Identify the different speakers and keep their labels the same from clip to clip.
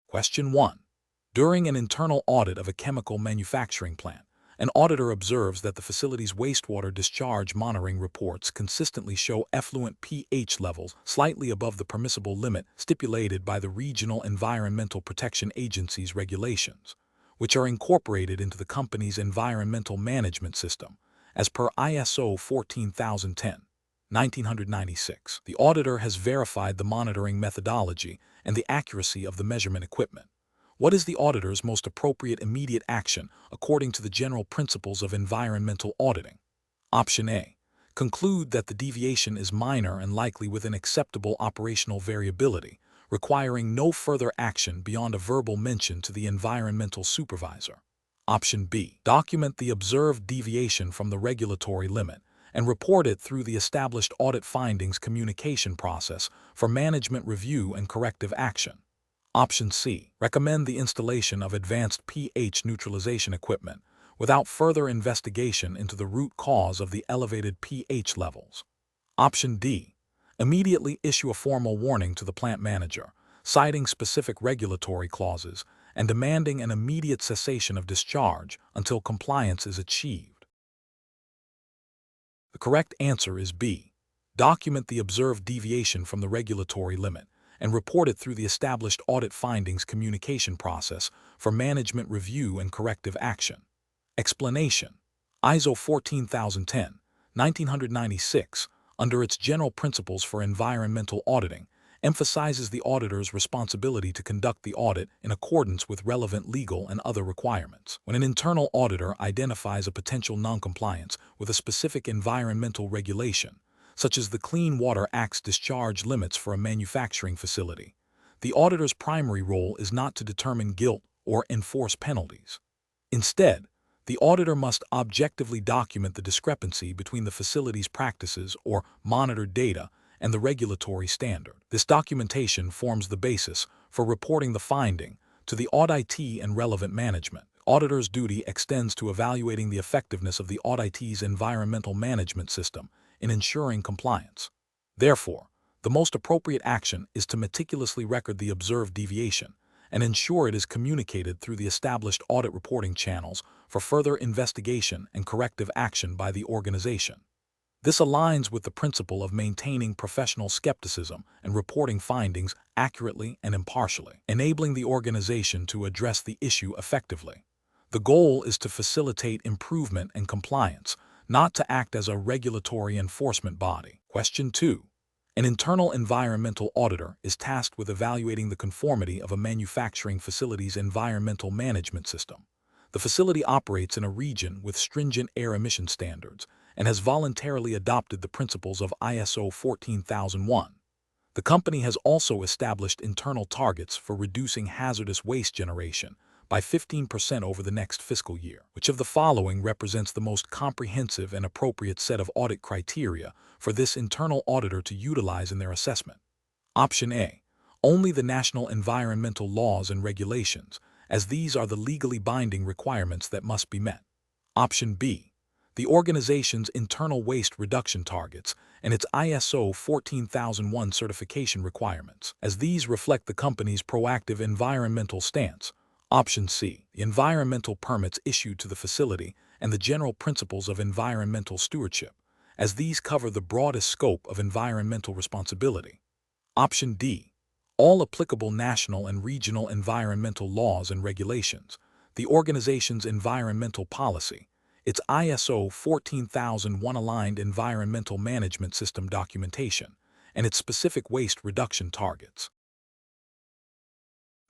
Speaker 1: Question 1. During an internal audit of a chemical manufacturing plant, an auditor observes that the facility's wastewater discharge monitoring reports consistently show effluent pH levels slightly above the permissible limit stipulated by the Regional Environmental Protection Agency's regulations, which are incorporated into the company's environmental management system, as per ISO 14010-1996. The auditor has verified the monitoring methodology and the accuracy of the measurement equipment. What is the auditor's most appropriate immediate action according to the general principles of environmental auditing? Option A. Conclude that the deviation is minor and likely within acceptable operational variability, requiring no further action beyond a verbal mention to the environmental supervisor. Option B. Document the observed deviation from the regulatory limit and report it through the established audit findings communication process for management review and corrective action. Option C. Recommend the installation of advanced pH neutralization equipment without further investigation into the root cause of the elevated pH levels. Option D. Immediately issue a formal warning to the plant manager, citing specific regulatory clauses and demanding an immediate cessation of discharge until compliance is achieved. The correct answer is B. Document the observed deviation from the regulatory limit and report it through the established audit findings communication process for management review and corrective action. Explanation: ISO 14010-1996, under its general principles for environmental auditing, emphasizes the auditor's responsibility to conduct the audit in accordance with relevant legal and other requirements. When an internal auditor identifies a potential noncompliance with a specific environmental regulation, such as the Clean Water Act's discharge limits for a manufacturing facility, the auditor's primary role is not to determine guilt or enforce penalties. Instead, the auditor must objectively document the discrepancy between the facility's practices or monitored data and the regulatory standard. This documentation forms the basis for reporting the finding to the auditee and relevant management. Auditor's duty extends to evaluating the effectiveness of the auditee's environmental management system in ensuring compliance. Therefore, the most appropriate action is to meticulously record the observed deviation and ensure it is communicated through the established audit reporting channels for further investigation and corrective action by the organization. This aligns with the principle of maintaining professional skepticism and reporting findings accurately and impartially, enabling the organization to address the issue effectively. The goal is to facilitate improvement and compliance, not to act as a regulatory enforcement body. Question 2. An internal environmental auditor is tasked with evaluating the conformity of a manufacturing facility's environmental management system. The facility operates in a region with stringent air emission standards and has voluntarily adopted the principles of ISO 14001. The company has also established internal targets for reducing hazardous waste generation by 15% over the next fiscal year. Which of the following represents the most comprehensive and appropriate set of audit criteria for this internal auditor to utilize in their assessment? Option A. Only the national environmental laws and regulations, as these are the legally binding requirements that must be met. Option B. The organization's internal waste reduction targets and its ISO 14001 certification requirements, as these reflect the company's proactive environmental stance. Option C. The environmental permits issued to the facility and the general principles of environmental stewardship, as these cover the broadest scope of environmental responsibility. Option D. All applicable national and regional environmental laws and regulations, the organization's environmental policy, its ISO 14001 aligned environmental management system documentation, and its specific waste reduction targets.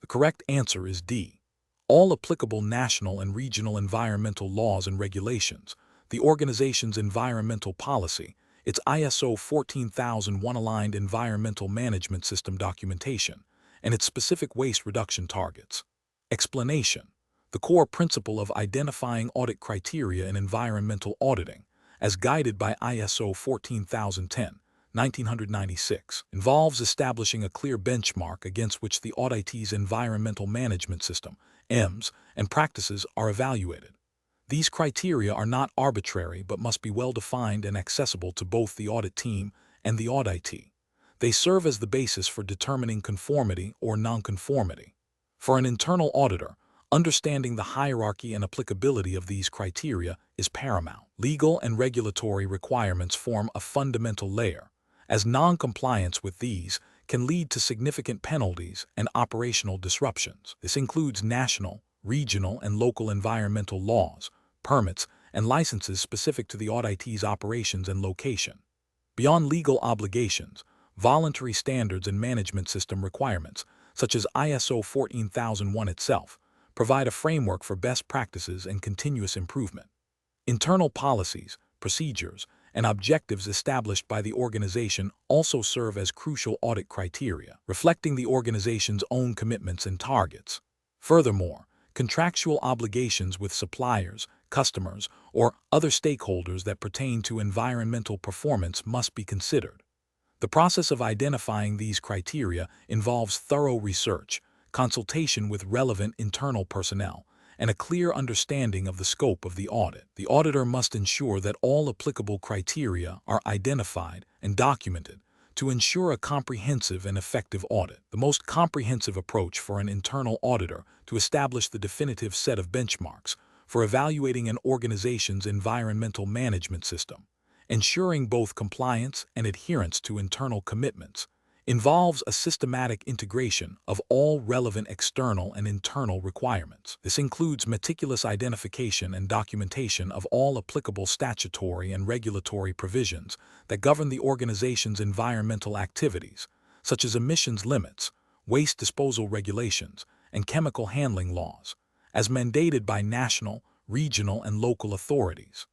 Speaker 1: The correct answer is D. All applicable national and regional environmental laws and regulations, the organization's environmental policy, its ISO 14001 aligned environmental management system documentation, and its specific waste reduction targets. Explanation: the core principle of identifying audit criteria in environmental auditing, as guided by ISO 14010-1996, involves establishing a clear benchmark against which the auditee's environmental management system, EMS, and practices are evaluated. These criteria are not arbitrary but must be well-defined and accessible to both the audit team and the auditee. They serve as the basis for determining conformity or nonconformity. For an internal auditor, understanding the hierarchy and applicability of these criteria is paramount. Legal and regulatory requirements form a fundamental layer, as non-compliance with these can lead to significant penalties and operational disruptions. This includes national, regional, and local environmental laws, permits, and licenses specific to the auditee's operations and location. Beyond legal obligations, voluntary standards and management system requirements, such as ISO 14001 itself, provide a framework for best practices and continuous improvement. Internal policies, procedures, and objectives established by the organization also serve as crucial audit criteria, reflecting the organization's own commitments and targets. Furthermore, contractual obligations with suppliers, customers, or other stakeholders that pertain to environmental performance must be considered. The process of identifying these criteria involves thorough research, consultation with relevant internal personnel, and a clear understanding of the scope of the audit. The auditor must ensure that all applicable criteria are identified and documented to ensure a comprehensive and effective audit. The most comprehensive approach for an internal auditor to establish the definitive set of benchmarks for evaluating an organization's environmental management system, ensuring both compliance and adherence to internal commitments, involves a systematic integration of all relevant external and internal requirements. This includes meticulous identification and documentation of all applicable statutory and regulatory provisions that govern the organization's environmental activities, such as emissions limits, waste disposal regulations, and chemical handling laws, as mandated by national, regional, and local authorities.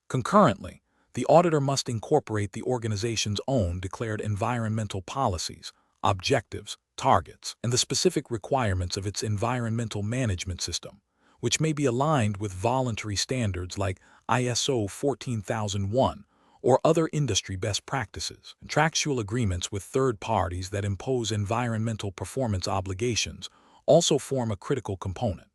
Speaker 1: Concurrently, the auditor must incorporate the organization's own declared environmental policies, objectives, targets, and the specific requirements of its environmental management system, which may be aligned with voluntary standards like ISO 14001 or other industry best practices. Contractual agreements with third parties that impose environmental performance obligations also form a critical component.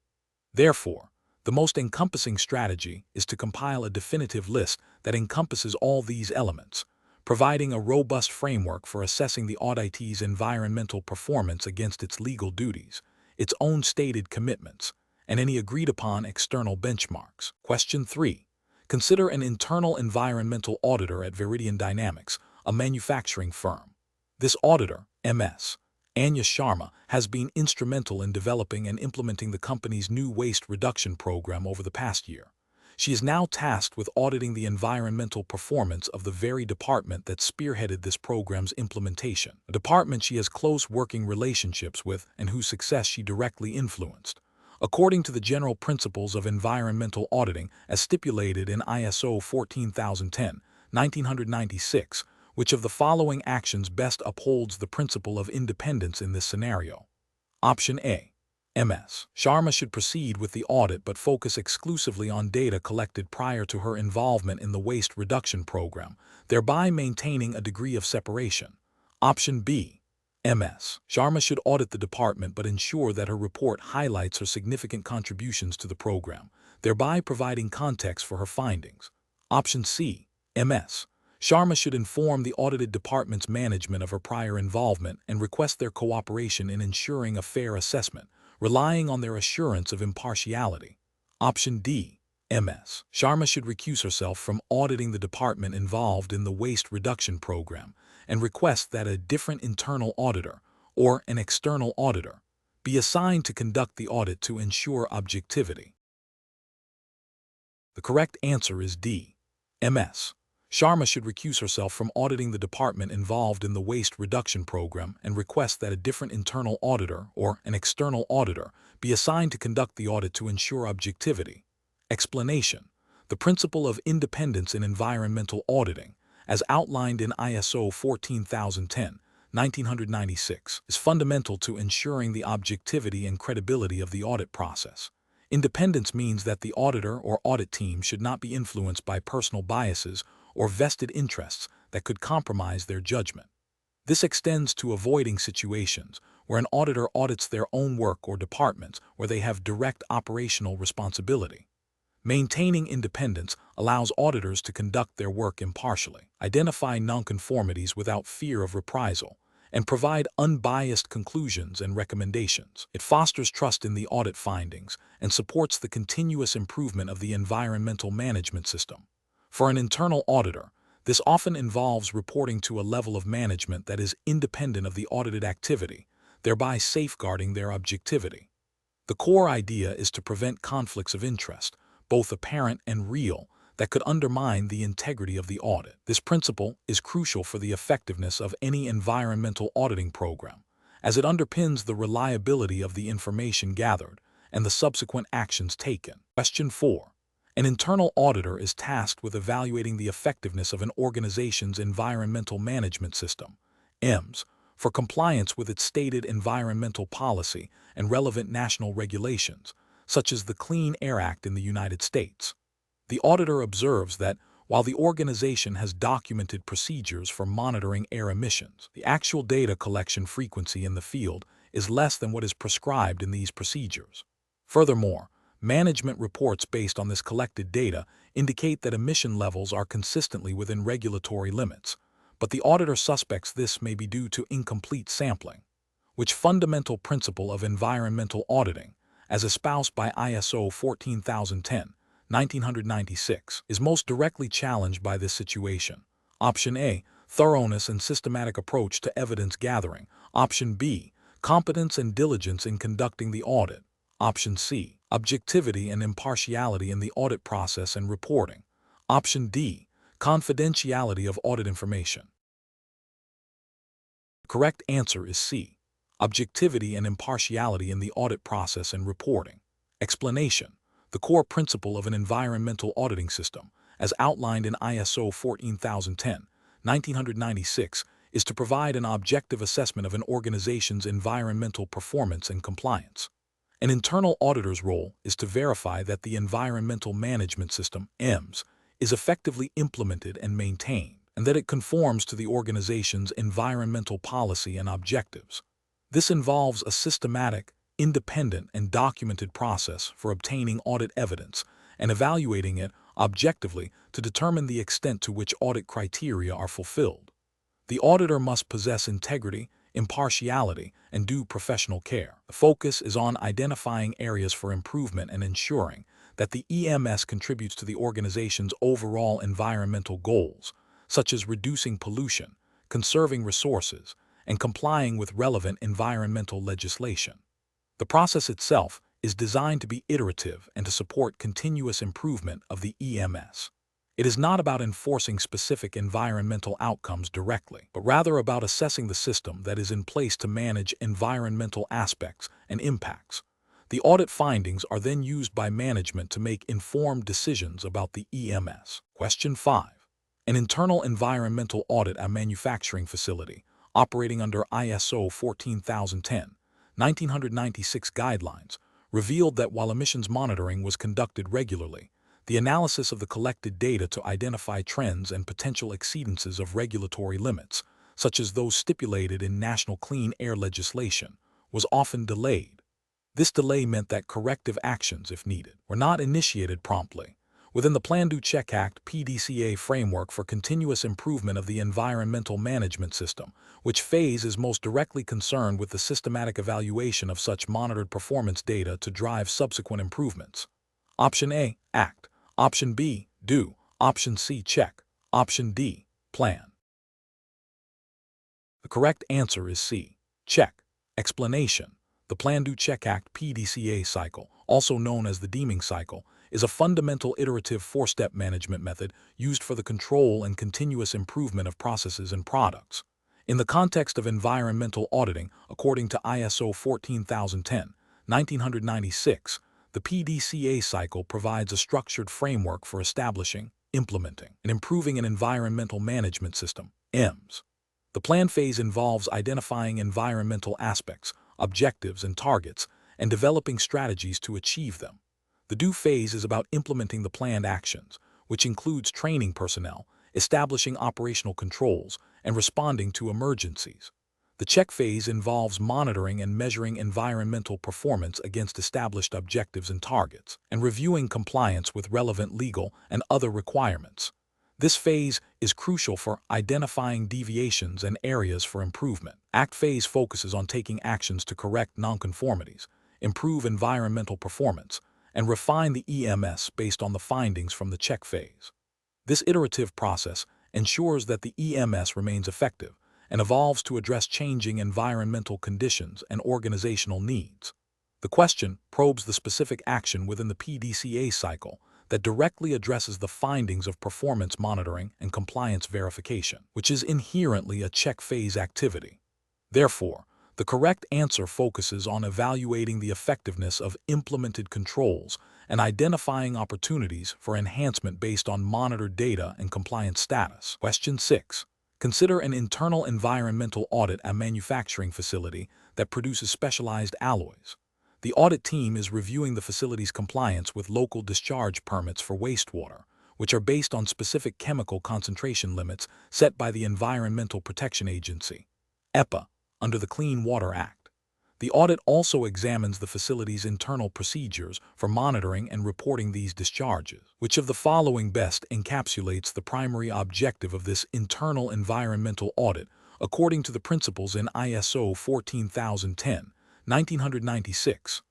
Speaker 1: Therefore, the most encompassing strategy is to compile a definitive list that encompasses all these elements, providing a robust framework for assessing the auditee's environmental performance against its legal duties, its own stated commitments, and any agreed-upon external benchmarks. Question 3. Consider an internal environmental auditor at Veridian Dynamics, a manufacturing firm. This auditor, MS. Anya Sharma, has been instrumental in developing and implementing the company's new waste reduction program over the past year. She is now tasked with auditing the environmental performance of the very department that spearheaded this program's implementation, a department she has close working relationships with and whose success she directly influenced. According to the general principles of environmental auditing as stipulated in ISO 14010, 1996, which of the following actions best upholds the principle of independence in this scenario? Option A. MS. Sharma should proceed with the audit but focus exclusively on data collected prior to her involvement in the waste reduction program, thereby maintaining a degree of separation. Option B. MS. Sharma should audit the department but ensure that her report highlights her significant contributions to the program, thereby providing context for her findings. Option C. MS. Sharma should inform the audited department's management of her prior involvement and request their cooperation in ensuring a fair assessment, relying on their assurance of impartiality. Option D. MS. Sharma should recuse herself from auditing the department involved in the waste reduction program and request that a different internal auditor, or an external auditor, be assigned to conduct the audit to ensure objectivity. The correct answer is D. MS. Sharma should recuse herself from auditing the department involved in the waste reduction program and request that a different internal auditor or an external auditor be assigned to conduct the audit to ensure objectivity. Explanation: the principle of independence in environmental auditing, as outlined in ISO 14010, 1996, is fundamental to ensuring the objectivity and credibility of the audit process. Independence means that the auditor or audit team should not be influenced by personal biases or vested interests that could compromise their judgment. This extends to avoiding situations where an auditor audits their own work or departments where they have direct operational responsibility. Maintaining independence allows auditors to conduct their work impartially, identify nonconformities without fear of reprisal, and provide unbiased conclusions and recommendations. It fosters trust in the audit findings and supports the continuous improvement of the environmental management system. For an internal auditor, this often involves reporting to a level of management that is independent of the audited activity, thereby safeguarding their objectivity. The core idea is to prevent conflicts of interest, both apparent and real, that could undermine the integrity of the audit. This principle is crucial for the effectiveness of any environmental auditing program, as it underpins the reliability of the information gathered and the subsequent actions taken. Question 4. An internal auditor is tasked with evaluating the effectiveness of an organization's environmental management system, EMS, for compliance with its stated environmental policy and relevant national regulations, such as the Clean Air Act in the United States. The auditor observes that while the organization has documented procedures for monitoring air emissions, the actual data collection frequency in the field is less than what is prescribed in these procedures. Furthermore, management reports based on this collected data indicate that emission levels are consistently within regulatory limits, but the auditor suspects this may be due to incomplete sampling, which fundamental principle of environmental auditing, as espoused by ISO 14010, 1996, is most directly challenged by this situation. Option A, thoroughness and systematic approach to evidence gathering. Option B, competence and diligence in conducting the audit. Option C, objectivity and impartiality in the audit process and reporting. Option D, confidentiality of audit information. The correct answer is C, objectivity and impartiality in the audit process and reporting. Explanation. The core principle of an environmental auditing system, as outlined in ISO 14010, 1996, is to provide an objective assessment of an organization's environmental performance and compliance. An internal auditor's role is to verify that the environmental management system, EMS, is effectively implemented and maintained, and that it conforms to the organization's environmental policy and objectives. This involves a systematic, independent, and documented process for obtaining audit evidence and evaluating it objectively to determine the extent to which audit criteria are fulfilled. The auditor must possess integrity, impartiality, and due professional care. The focus is on identifying areas for improvement and ensuring that the EMS contributes to the organization's overall environmental goals, such as reducing pollution, conserving resources, and complying with relevant environmental legislation. The process itself is designed to be iterative and to support continuous improvement of the EMS. It is not about enforcing specific environmental outcomes directly, but rather about assessing the system that is in place to manage environmental aspects and impacts. The audit findings are then used by management to make informed decisions about the EMS. Question 5. An internal environmental audit at a manufacturing facility operating under ISO 14010, 1996 guidelines revealed that while emissions monitoring was conducted regularly, the analysis of the collected data to identify trends and potential exceedances of regulatory limits, such as those stipulated in national clean air legislation, was often delayed. This delay meant that corrective actions, if needed, were not initiated promptly. Within the Plan Do Check Act (PDCA) framework for continuous improvement of the environmental management system, which phase is most directly concerned with the systematic evaluation of such monitored performance data to drive subsequent improvements. Option A, Act. Option B, Do. Option C, Check. Option D, Plan. The correct answer is C, Check. Explanation. The Plan Do Check Act (PDCA) cycle, also known as the deeming cycle, is a fundamental iterative four-step management method used for the control and continuous improvement of processes and products. In the context of environmental auditing, according to ISO 14010, 1996, the PDCA cycle provides a structured framework for establishing, implementing, and improving an environmental management system, EMS. The plan phase involves identifying environmental aspects, objectives, and targets, and developing strategies to achieve them. The Do phase is about implementing the planned actions, which includes training personnel, establishing operational controls, and responding to emergencies. The Check phase involves monitoring and measuring environmental performance against established objectives and targets, and reviewing compliance with relevant legal and other requirements. This phase is crucial for identifying deviations and areas for improvement. Act phase focuses on taking actions to correct nonconformities, improve environmental performance, and refine the EMS based on the findings from the check phase. This iterative process ensures that the EMS remains effective and evolves to address changing environmental conditions and organizational needs. The question probes the specific action within the PDCA cycle that directly addresses the findings of performance monitoring and compliance verification, which is inherently a check phase activity. Therefore, the correct answer focuses on evaluating the effectiveness of implemented controls and identifying opportunities for enhancement based on monitored data and compliance status. Question 6. Consider an internal environmental audit at a manufacturing facility that produces specialized alloys. The audit team is reviewing the facility's compliance with local discharge permits for wastewater, which are based on specific chemical concentration limits set by the Environmental Protection Agency, EPA, under the Clean Water Act. The audit also examines the facility's internal procedures for monitoring and reporting these discharges. Which of the following best encapsulates the primary objective of this internal environmental audit according to the principles in ISO 14010, 1996?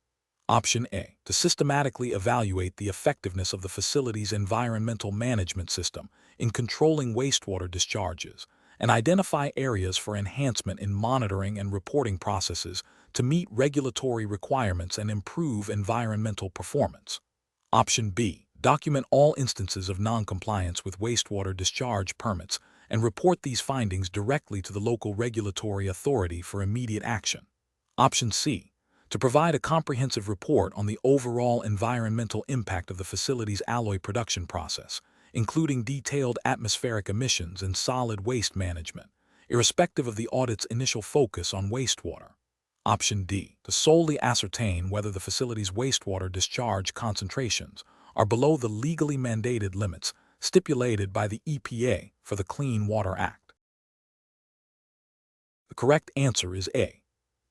Speaker 1: Option A. To systematically evaluate the effectiveness of the facility's environmental management system in controlling wastewater discharges and identify areas for enhancement in monitoring and reporting processes to meet regulatory requirements and improve environmental performance. Option B. Document all instances of non-compliance with wastewater discharge permits and report these findings directly to the local regulatory authority for immediate action. Option C. To provide a comprehensive report on the overall environmental impact of the facility's alloy production process, including detailed atmospheric emissions and solid waste management, irrespective of the audit's initial focus on wastewater. Option D. To solely ascertain whether the facility's wastewater discharge concentrations are below the legally mandated limits stipulated by the EPA for the Clean Water Act. The correct answer is A.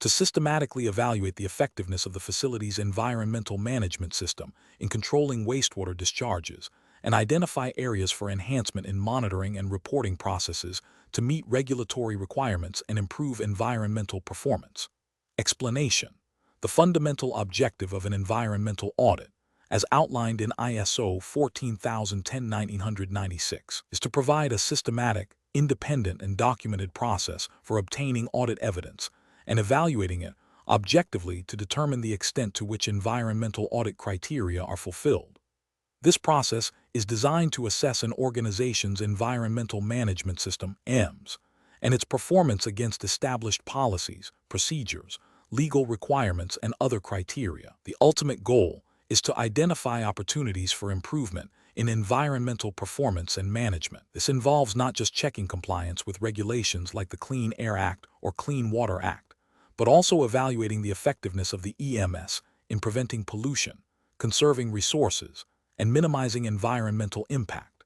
Speaker 1: To systematically evaluate the effectiveness of the facility's environmental management system in controlling wastewater discharges and identify areas for enhancement in monitoring and reporting processes to meet regulatory requirements and improve environmental performance. Explanation. The fundamental objective of an environmental audit, as outlined in ISO 14010-1996, is to provide a systematic, independent, and documented process for obtaining audit evidence and evaluating it objectively to determine the extent to which environmental audit criteria are fulfilled. This process is designed to assess an organization's environmental management system, EMS, and its performance against established policies, procedures, legal requirements, and other criteria. The ultimate goal is to identify opportunities for improvement in environmental performance and management. This involves not just checking compliance with regulations like the Clean Air Act or Clean Water Act, but also evaluating the effectiveness of the EMS in preventing pollution, conserving resources, and minimizing environmental impact.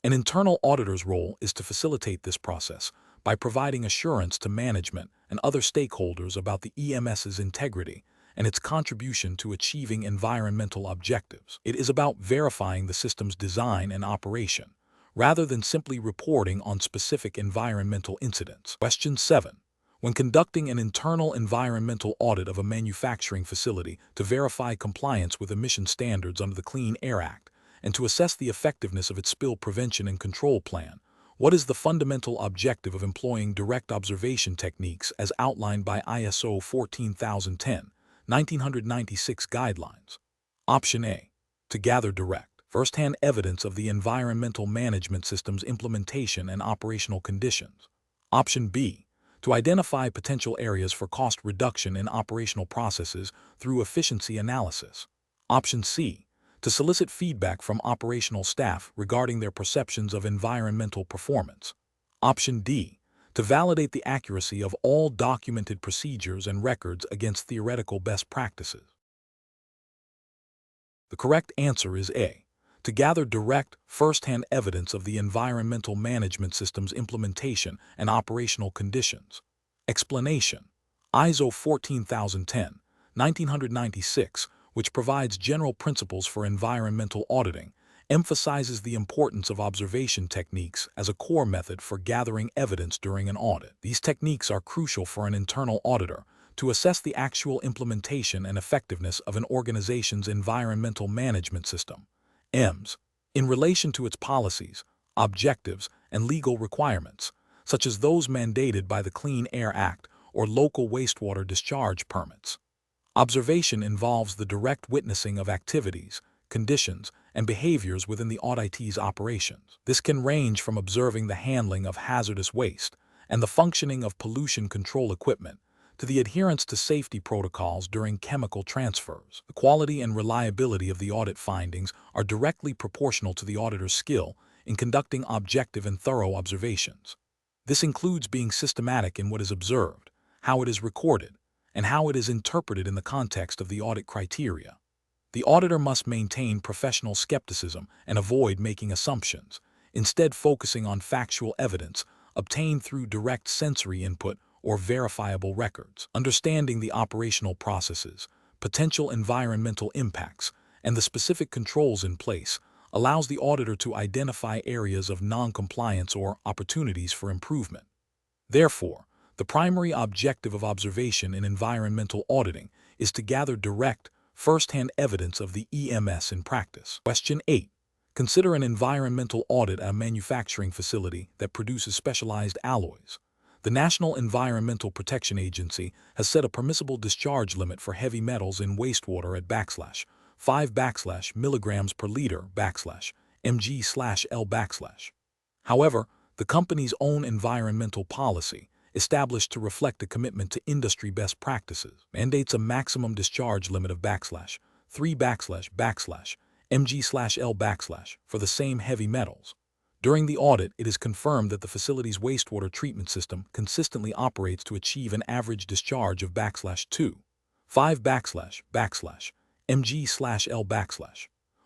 Speaker 1: An internal auditor's role is to facilitate this process by providing assurance to management and other stakeholders about the EMS's integrity and its contribution to achieving environmental objectives. It is about verifying the system's design and operation, rather than simply reporting on specific environmental incidents. Question 7. When conducting an internal environmental audit of a manufacturing facility to verify compliance with emission standards under the Clean Air Act and to assess the effectiveness of its spill prevention and control plan, what is the fundamental objective of employing direct observation techniques as outlined by ISO 14010, 1996 guidelines? Option A. To gather direct, first-hand evidence of the environmental management system's implementation and operational conditions. Option B. To identify potential areas for cost reduction in operational processes through efficiency analysis. Option C. To solicit feedback from operational staff regarding their perceptions of environmental performance. Option D. To validate the accuracy of all documented procedures and records against theoretical best practices. The correct answer is A. To gather direct, first-hand evidence of the environmental management system's implementation and operational conditions. Explanation. ISO 14010, 1996, which provides general principles for environmental auditing, emphasizes the importance of observation techniques as a core method for gathering evidence during an audit. These techniques are crucial for an internal auditor to assess the actual implementation and effectiveness of an organization's environmental management system, EMS, in relation to its policies, objectives, and legal requirements, such as those mandated by the Clean Air Act or local wastewater discharge permits. Observation involves the direct witnessing of activities, conditions, and behaviors within the auditee's operations. This can range from observing the handling of hazardous waste and the functioning of pollution control equipment to the adherence to safety protocols during chemical transfers. The quality and reliability of the audit findings are directly proportional to the auditor's skill in conducting objective and thorough observations. This includes being systematic in what is observed, how it is recorded, and how it is interpreted in the context of the audit criteria. The auditor must maintain professional skepticism and avoid making assumptions, instead focusing on factual evidence obtained through direct sensory input or verifiable records. Understanding the operational processes, potential environmental impacts, and the specific controls in place allows the auditor to identify areas of non-compliance or opportunities for improvement. Therefore, the primary objective of observation in environmental auditing is to gather direct, first-hand evidence of the EMS in practice. Question 8. Consider an environmental audit at a manufacturing facility that produces specialized alloys. The National Environmental Protection Agency has set a permissible discharge limit for heavy metals in wastewater at /5 milligrams per liter /mg/L/. However, the company's own environmental policy, established to reflect a commitment to industry best practices, mandates a maximum discharge limit of /3 mg/L/ for the same heavy metals. During the audit, it is confirmed that the facility's wastewater treatment system consistently operates to achieve an average discharge of /2 5 mg/L/.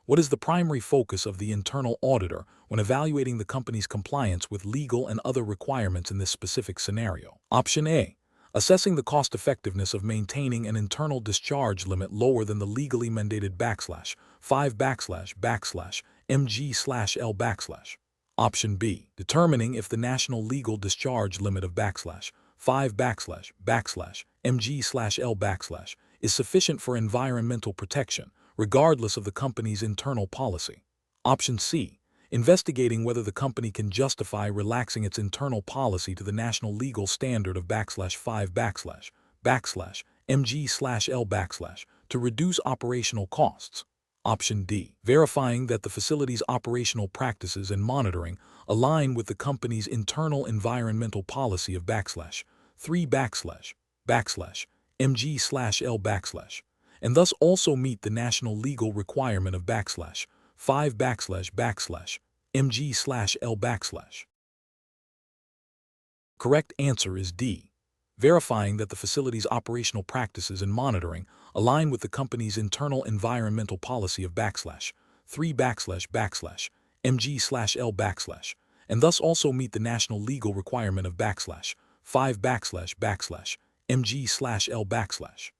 Speaker 1: What is the primary focus of the internal auditor when evaluating the company's compliance with legal and other requirements in this specific scenario? Option A. Assessing the cost-effectiveness of maintaining an internal discharge limit lower than the legally mandated /5 mg/L/. Option B. Determining if the national legal discharge limit of /5 mg/L/ is sufficient for environmental protection, regardless of the company's internal policy. Option C. Investigating whether the company can justify relaxing its internal policy to the national legal standard of /5 mg/L/ to reduce operational costs. Option D. Verifying that the facility's operational practices and monitoring align with the company's internal environmental policy of /3 mg/L/, and thus also meet the national legal requirement of /5 mg/L/. Correct answer is D. Verifying that the facility's operational practices and monitoring align with the company's internal environmental policy of /3 mg/L/, and thus also meet the national legal requirement of /5 mg/L/.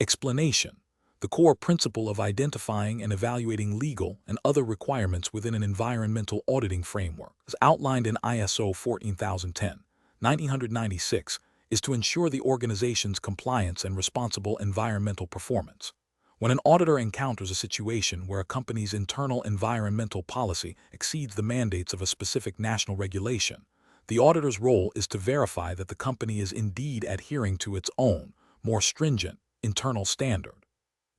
Speaker 1: Explanation. The core principle of identifying and evaluating legal and other requirements within an environmental auditing framework, as outlined in ISO 14010-1996, is to ensure the organization's compliance and responsible environmental performance. When an auditor encounters a situation where a company's internal environmental policy exceeds the mandates of a specific national regulation, the auditor's role is to verify that the company is indeed adhering to its own, more stringent, internal standard.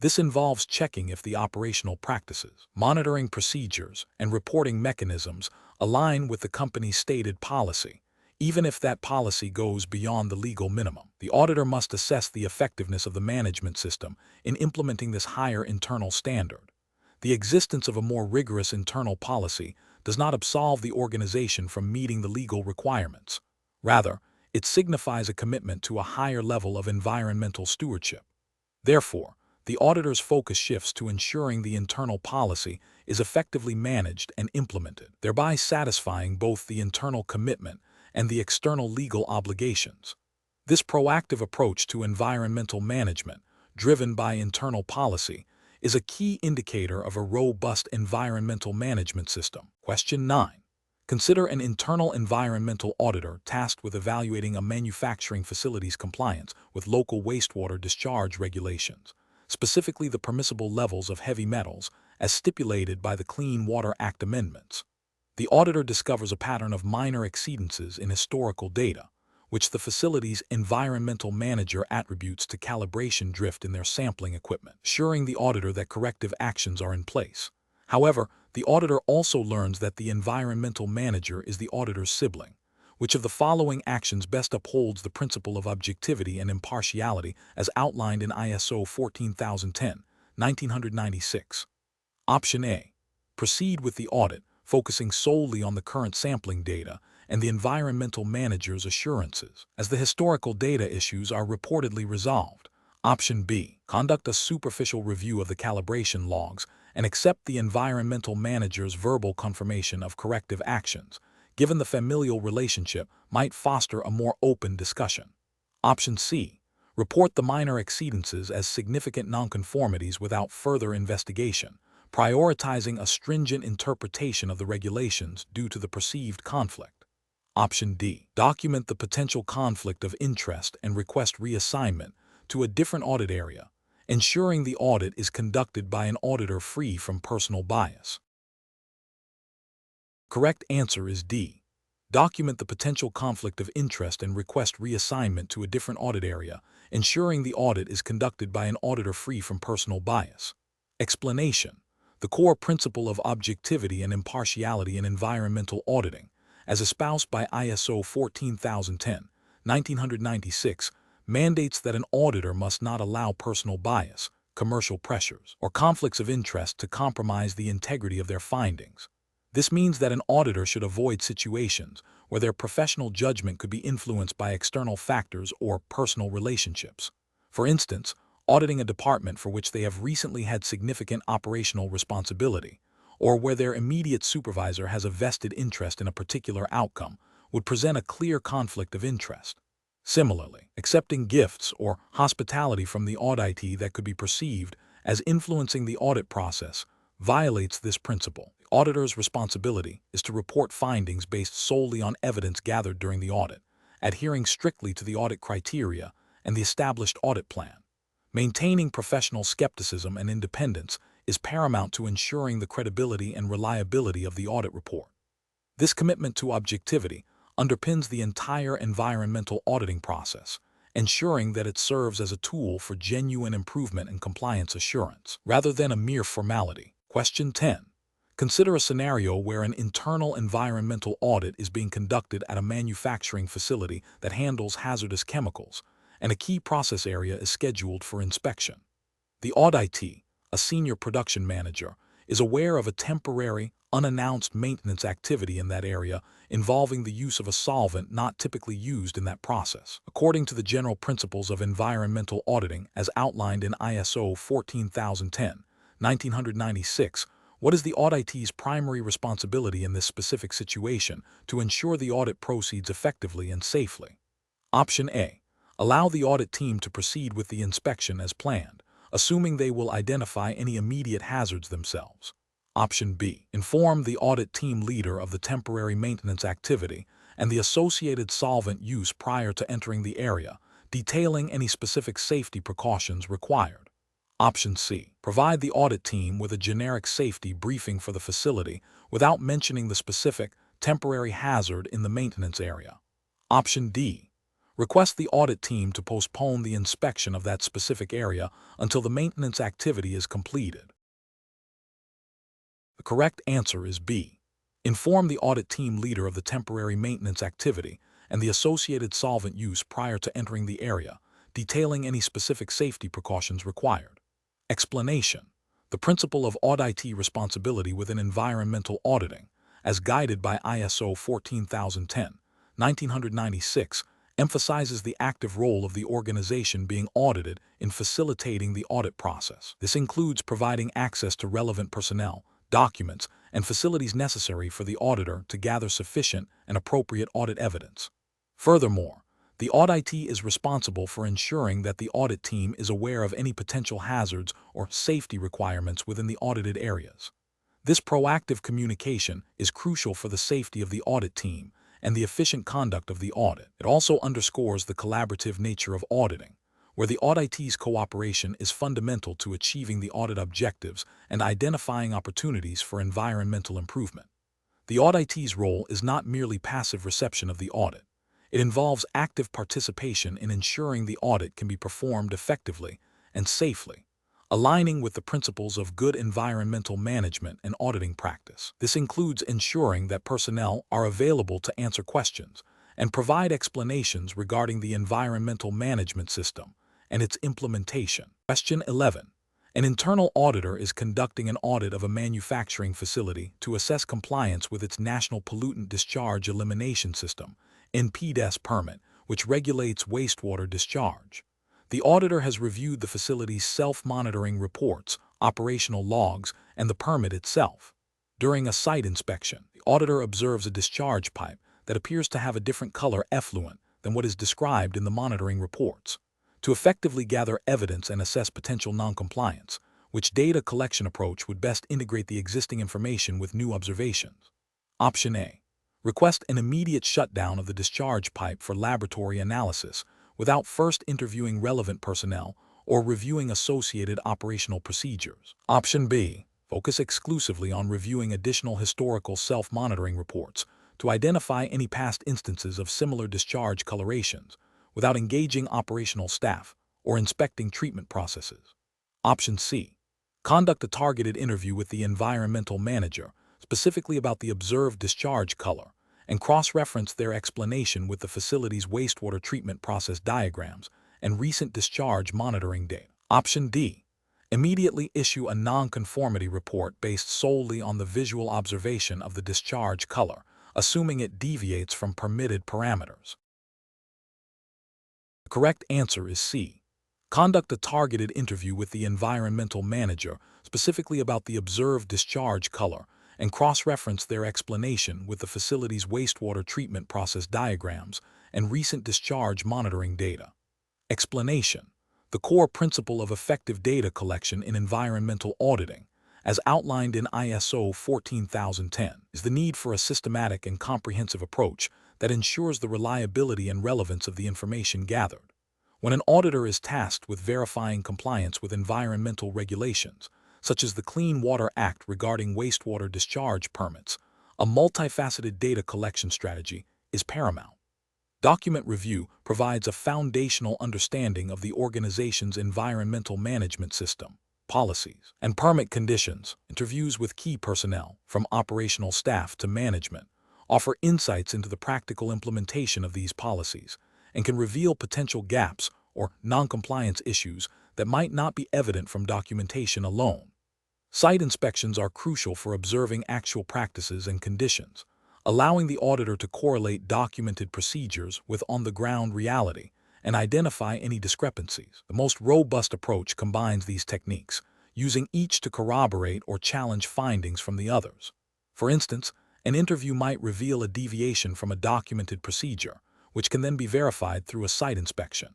Speaker 1: This involves checking if the operational practices, monitoring procedures, and reporting mechanisms align with the company's stated policy, even if that policy goes beyond the legal minimum. The auditor must assess the effectiveness of the management system in implementing this higher internal standard. The existence of a more rigorous internal policy does not absolve the organization from meeting the legal requirements. Rather, it signifies a commitment to a higher level of environmental stewardship. Therefore, the auditor's focus shifts to ensuring the internal policy is effectively managed and implemented, thereby satisfying both the internal commitment and the external legal obligations. This proactive approach to environmental management, driven by internal policy, is a key indicator of a robust environmental management system. Question 9. Consider an internal environmental auditor tasked with evaluating a manufacturing facility's compliance with local wastewater discharge regulations, specifically the permissible levels of heavy metals as stipulated by the Clean Water Act amendments. The auditor discovers a pattern of minor exceedances in historical data, which the facility's environmental manager attributes to calibration drift in their sampling equipment, assuring the auditor that corrective actions are in place. However, the auditor also learns that the environmental manager is the auditor's sibling. Which of the following actions best upholds the principle of objectivity and impartiality as outlined in ISO 14010, 1996? Option A. Proceed with the audit, focusing solely on the current sampling data and the environmental manager's assurances, as the historical data issues are reportedly resolved. Option B. Conduct a superficial review of the calibration logs and accept the environmental manager's verbal confirmation of corrective actions, given the familial relationship might foster a more open discussion. Option C. Report the minor exceedances as significant nonconformities without further investigation, prioritizing a stringent interpretation of the regulations due to the perceived conflict. Option D. Document the potential conflict of interest and request reassignment to a different audit area, ensuring the audit is conducted by an auditor free from personal bias. Correct answer is D. Document the potential conflict of interest and request reassignment to a different audit area, ensuring the audit is conducted by an auditor free from personal bias. Explanation. The core principle of objectivity and impartiality in environmental auditing, as espoused by ISO 14010, 1996, mandates that an auditor must not allow personal bias, commercial pressures, or conflicts of interest to compromise the integrity of their findings. This means that an auditor should avoid situations where their professional judgment could be influenced by external factors or personal relationships. For instance, auditing a department for which they have recently had significant operational responsibility, or where their immediate supervisor has a vested interest in a particular outcome, would present a clear conflict of interest. Similarly, accepting gifts or hospitality from the auditee that could be perceived as influencing the audit process violates this principle. The auditor's responsibility is to report findings based solely on evidence gathered during the audit, adhering strictly to the audit criteria and the established audit plan. Maintaining professional skepticism and independence is paramount to ensuring the credibility and reliability of the audit report. This commitment to objectivity underpins the entire environmental auditing process, ensuring that it serves as a tool for genuine improvement and compliance assurance, rather than a mere formality. Question 10. Consider a scenario where an internal environmental audit is being conducted at a manufacturing facility that handles hazardous chemicals, and a key process area is scheduled for inspection. The auditee, a senior production manager, is aware of a temporary, unannounced maintenance activity in that area involving the use of a solvent not typically used in that process. According to the general principles of environmental auditing as outlined in ISO 14010, 1996, what is the auditee's primary responsibility in this specific situation to ensure the audit proceeds effectively and safely? Option A. Allow the audit team to proceed with the inspection as planned, assuming they will identify any immediate hazards themselves. Option B. Inform the audit team leader of the temporary maintenance activity and the associated solvent use prior to entering the area, detailing any specific safety precautions required. Option C. Provide the audit team with a generic safety briefing for the facility without mentioning the specific, temporary hazard in the maintenance area. Option D. Request the audit team to postpone the inspection of that specific area until the maintenance activity is completed. The correct answer is B. Inform the audit team leader of the temporary maintenance activity and the associated solvent use prior to entering the area, detailing any specific safety precautions required. Explanation. The principle of auditee responsibility within environmental auditing, as guided by ISO 14010, 1996, emphasizes the active role of the organization being audited in facilitating the audit process. This includes providing access to relevant personnel, documents, and facilities necessary for the auditor to gather sufficient and appropriate audit evidence. Furthermore, The auditee is responsible for ensuring that the audit team is aware of any potential hazards or safety requirements within the audited areas. This proactive communication is crucial for the safety of the audit team and the efficient conduct of the audit. It also underscores the collaborative nature of auditing, where the auditee's cooperation is fundamental to achieving the audit objectives and identifying opportunities for environmental improvement. The auditee's role is not merely passive reception of the audit. It involves active participation in ensuring the audit can be performed effectively and safely, aligning with the principles of good environmental management and auditing practice. This includes ensuring that personnel are available to answer questions and provide explanations regarding the environmental management system and its implementation. Question 11. An internal auditor is conducting an audit of a manufacturing facility to assess compliance with its National Pollutant Discharge Elimination System (NPDES) permit, which regulates wastewater discharge. The auditor has reviewed the facility's self-monitoring reports, operational logs, and the permit itself. During a site inspection, the auditor observes a discharge pipe that appears to have a different color effluent than what is described in the monitoring reports. To effectively gather evidence and assess potential noncompliance, which data collection approach would best integrate the existing information with new observations? Option A. Request an immediate shutdown of the discharge pipe for laboratory analysis without first interviewing relevant personnel or reviewing associated operational procedures. Option B. Focus exclusively on reviewing additional historical self-monitoring reports to identify any past instances of similar discharge colorations without engaging operational staff or inspecting treatment processes. Option C. Conduct a targeted interview with the environmental manager, specifically about the observed discharge color, and cross-reference their explanation with the facility's wastewater treatment process diagrams and recent discharge monitoring data. Option D. Immediately issue a non-conformity report based solely on the visual observation of the discharge color, assuming it deviates from permitted parameters. The correct answer is C. Conduct a targeted interview with the environmental manager, specifically about the observed discharge color, and cross-reference their explanation with the facility's wastewater treatment process diagrams and recent discharge monitoring data. Explanation. The core principle of effective data collection in environmental auditing, as outlined in ISO 14010, is the need for a systematic and comprehensive approach that ensures the reliability and relevance of the information gathered. When an auditor is tasked with verifying compliance with environmental regulations, such as the Clean Water Act regarding wastewater discharge permits, a multifaceted data collection strategy is paramount. Document review provides a foundational understanding of the organization's environmental management system, policies, and permit conditions. Interviews with key personnel, from operational staff to management, offer insights into the practical implementation of these policies and can reveal potential gaps or noncompliance issues that might not be evident from documentation alone. Site inspections are crucial for observing actual practices and conditions, allowing the auditor to correlate documented procedures with on-the-ground reality and identify any discrepancies. The most robust approach combines these techniques, using each to corroborate or challenge findings from the others. For instance, an interview might reveal a deviation from a documented procedure, which can then be verified through a site inspection.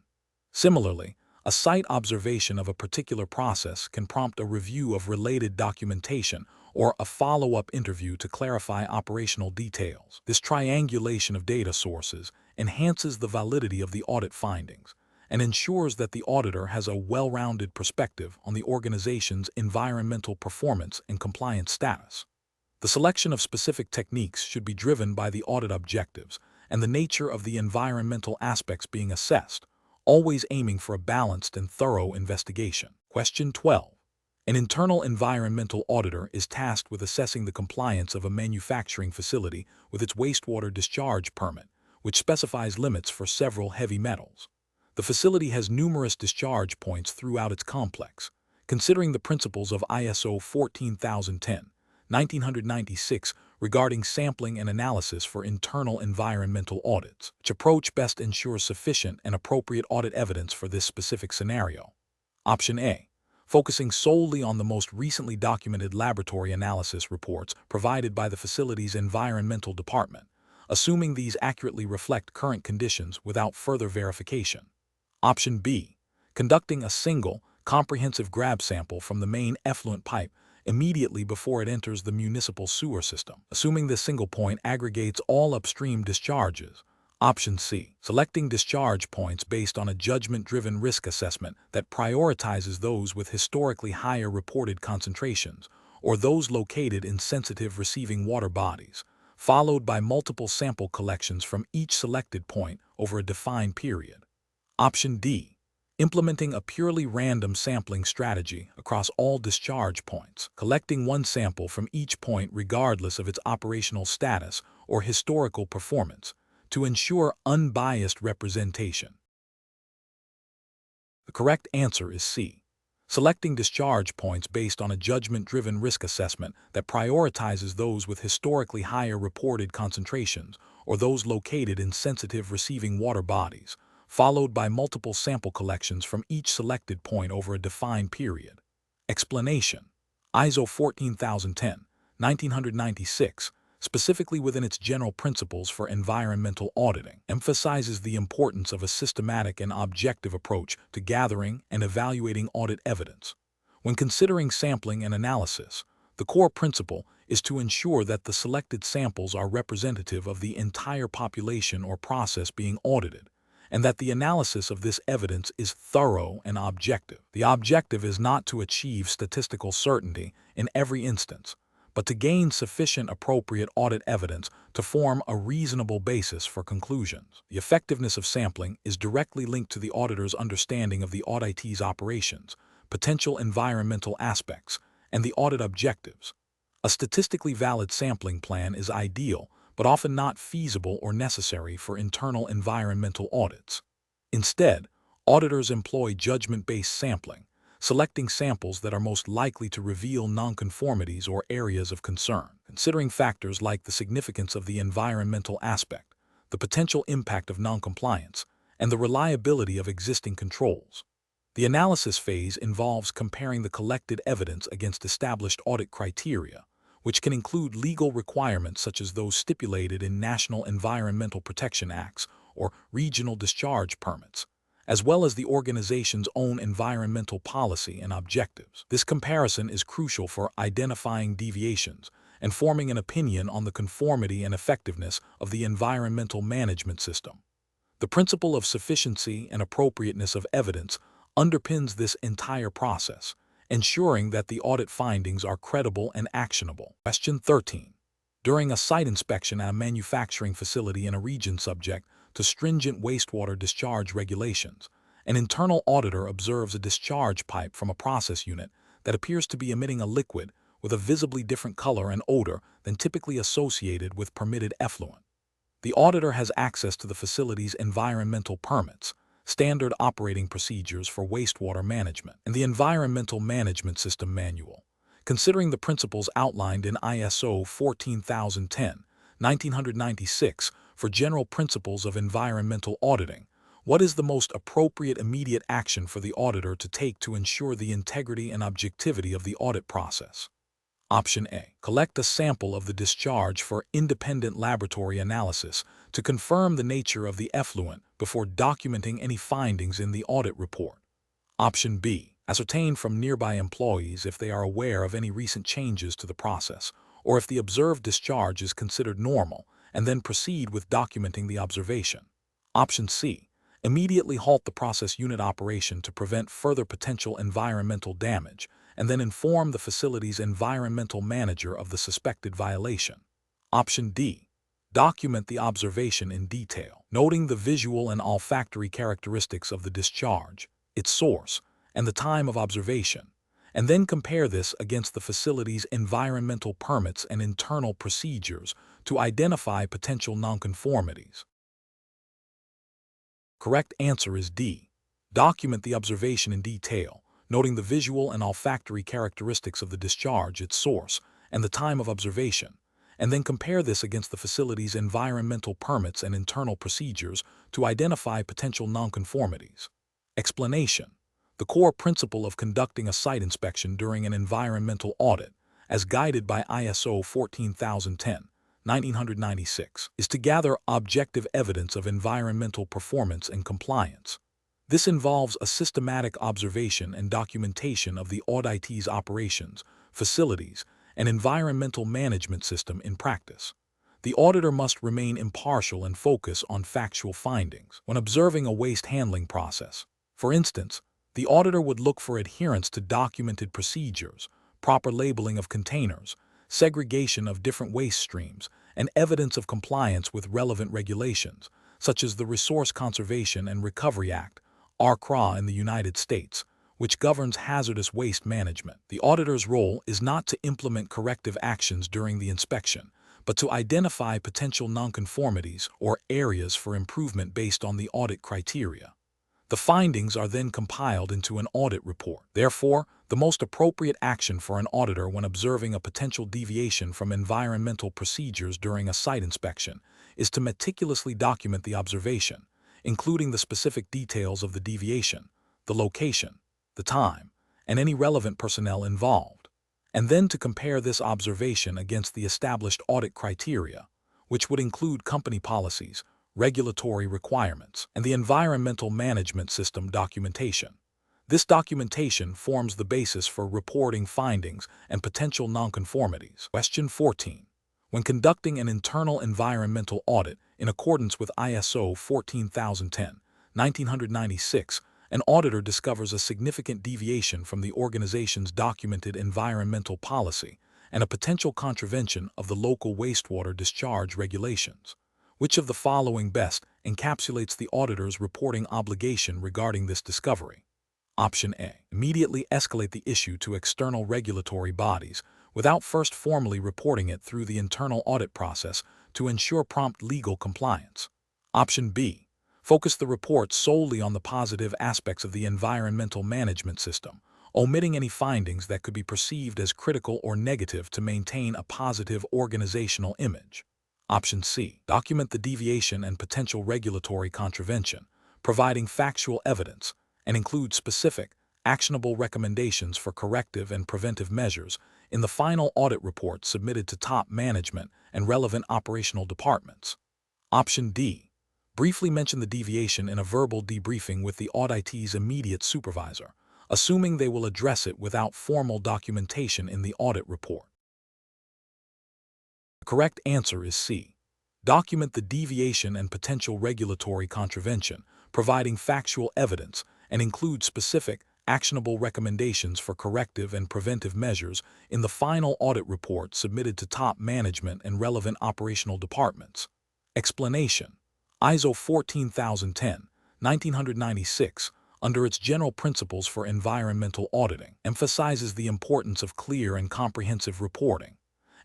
Speaker 1: Similarly, a site observation of a particular process can prompt a review of related documentation or a follow-up interview to clarify operational details. This triangulation of data sources enhances the validity of the audit findings and ensures that the auditor has a well-rounded perspective on the organization's environmental performance and compliance status. The selection of specific techniques should be driven by the audit objectives and the nature of the environmental aspects being assessed, always aiming for a balanced and thorough investigation. Question 12. An internal environmental auditor is tasked with assessing the compliance of a manufacturing facility with its wastewater discharge permit, which specifies limits for several heavy metals. The facility has numerous discharge points throughout its complex. Considering the principles of ISO 14010, 1996 regarding sampling and analysis for internal environmental audits, which approach best ensures sufficient and appropriate audit evidence for this specific scenario? Option A. Focusing solely on the most recently documented laboratory analysis reports provided by the facility's environmental department, assuming these accurately reflect current conditions without further verification. Option B. Conducting a single, comprehensive grab sample from the main effluent pipe immediately before it enters the municipal sewer system, assuming this single point aggregates all upstream discharges. Option C. Selecting discharge points based on a judgment-driven risk assessment that prioritizes those with historically higher reported concentrations or those located in sensitive receiving water bodies, followed by multiple sample collections from each selected point over a defined period. Option D. Implementing a purely random sampling strategy across all discharge points, collecting one sample from each point regardless of its operational status or historical performance, to ensure unbiased representation. The correct answer is C. Selecting discharge points based on a judgment-driven risk assessment that prioritizes those with historically higher reported concentrations or those located in sensitive receiving water bodies, followed by multiple sample collections from each selected point over a defined period. Explanation: ISO 14010, 1996, specifically within its general principles for environmental auditing, emphasizes the importance of a systematic and objective approach to gathering and evaluating audit evidence. When considering sampling and analysis, the core principle is to ensure that the selected samples are representative of the entire population or process being audited, and that the analysis of this evidence is thorough and objective. The objective is not to achieve statistical certainty in every instance, but to gain sufficient appropriate audit evidence to form a reasonable basis for conclusions. The effectiveness of sampling is directly linked to the auditor's understanding of the auditee's operations, potential environmental aspects, and the audit objectives. A statistically valid sampling plan is ideal, but often not feasible or necessary for internal environmental audits. Instead, auditors employ judgment-based sampling, selecting samples that are most likely to reveal nonconformities or areas of concern, considering factors like the significance of the environmental aspect, the potential impact of noncompliance, and the reliability of existing controls. The analysis phase involves comparing the collected evidence against established audit criteria, which can include legal requirements such as those stipulated in National Environmental Protection Acts or regional discharge permits, as well as the organization's own environmental policy and objectives. This comparison is crucial for identifying deviations and forming an opinion on the conformity and effectiveness of the environmental management system. The principle of sufficiency and appropriateness of evidence underpins this entire process, ensuring that the audit findings are credible and actionable. Question 13. During a site inspection at a manufacturing facility in a region subject to stringent wastewater discharge regulations, an internal auditor observes a discharge pipe from a process unit that appears to be emitting a liquid with a visibly different color and odor than typically associated with permitted effluent. The auditor has access to the facility's environmental permits, standard operating procedures for wastewater management, and the Environmental Management System Manual. Considering the principles outlined in ISO 14010, 1996 for general principles of environmental auditing, what is the most appropriate immediate action for the auditor to take to ensure the integrity and objectivity of the audit process? Option A. Collect a sample of the discharge for independent laboratory analysis to confirm the nature of the effluent before documenting any findings in the audit report. Option B. Ascertain from nearby employees if they are aware of any recent changes to the process, or if the observed discharge is considered normal, and then proceed with documenting the observation. Option C. Immediately halt the process unit operation to prevent further potential environmental damage, and then inform the facility's environmental manager of the suspected violation. Option D. Document the observation in detail, noting the visual and olfactory characteristics of the discharge, its source, and the time of observation, and then compare this against the facility's environmental permits and internal procedures to identify potential nonconformities. Correct answer is D. Document the observation in detail, noting the visual and olfactory characteristics of the discharge, its source, and the time of observation, and then compare this against the facility's environmental permits and internal procedures to identify potential nonconformities. Explanation: the core principle of conducting a site inspection during an environmental audit, as guided by ISO 14010, 1996, is to gather objective evidence of environmental performance and compliance. This involves a systematic observation and documentation of the auditee's operations, facilities, and environmental management system in practice. The auditor must remain impartial and focus on factual findings when observing a waste handling process. For instance, the auditor would look for adherence to documented procedures, proper labeling of containers, segregation of different waste streams, and evidence of compliance with relevant regulations, such as the Resource Conservation and Recovery Act, RCRA in the United States, which governs hazardous waste management. The auditor's role is not to implement corrective actions during the inspection, but to identify potential nonconformities or areas for improvement based on the audit criteria. The findings are then compiled into an audit report. Therefore, the most appropriate action for an auditor when observing a potential deviation from environmental procedures during a site inspection is to meticulously document the observation, including the specific details of the deviation, the location, the time, and any relevant personnel involved, and then to compare this observation against the established audit criteria, which would include company policies, regulatory requirements, and the environmental management system documentation. This documentation forms the basis for reporting findings and potential nonconformities. Question 14. When conducting an internal environmental audit in accordance with ISO 14010, 1996, an auditor discovers a significant deviation from the organization's documented environmental policy and a potential contravention of the local wastewater discharge regulations. Which of the following best encapsulates the auditor's reporting obligation regarding this discovery? Option A. Immediately escalate the issue to external regulatory bodies without first formally reporting it through the internal audit process to ensure prompt legal compliance. Option B. Focus the report solely on the positive aspects of the environmental management system, omitting any findings that could be perceived as critical or negative to maintain a positive organizational image. Option C. Document the deviation and potential regulatory contravention, providing factual evidence, and include specific, actionable recommendations for corrective and preventive measures in the final audit report submitted to top management and relevant operational departments. Option D. Briefly mention the deviation in a verbal debriefing with the auditee's immediate supervisor, assuming they will address it without formal documentation in the audit report. The correct answer is C. Document the deviation and potential regulatory contravention, providing factual evidence, and include specific, actionable recommendations for corrective and preventive measures in the final audit report submitted to top management and relevant operational departments. Explanation: ISO 14010, 1996, under its general principles for environmental auditing, emphasizes the importance of clear and comprehensive reporting.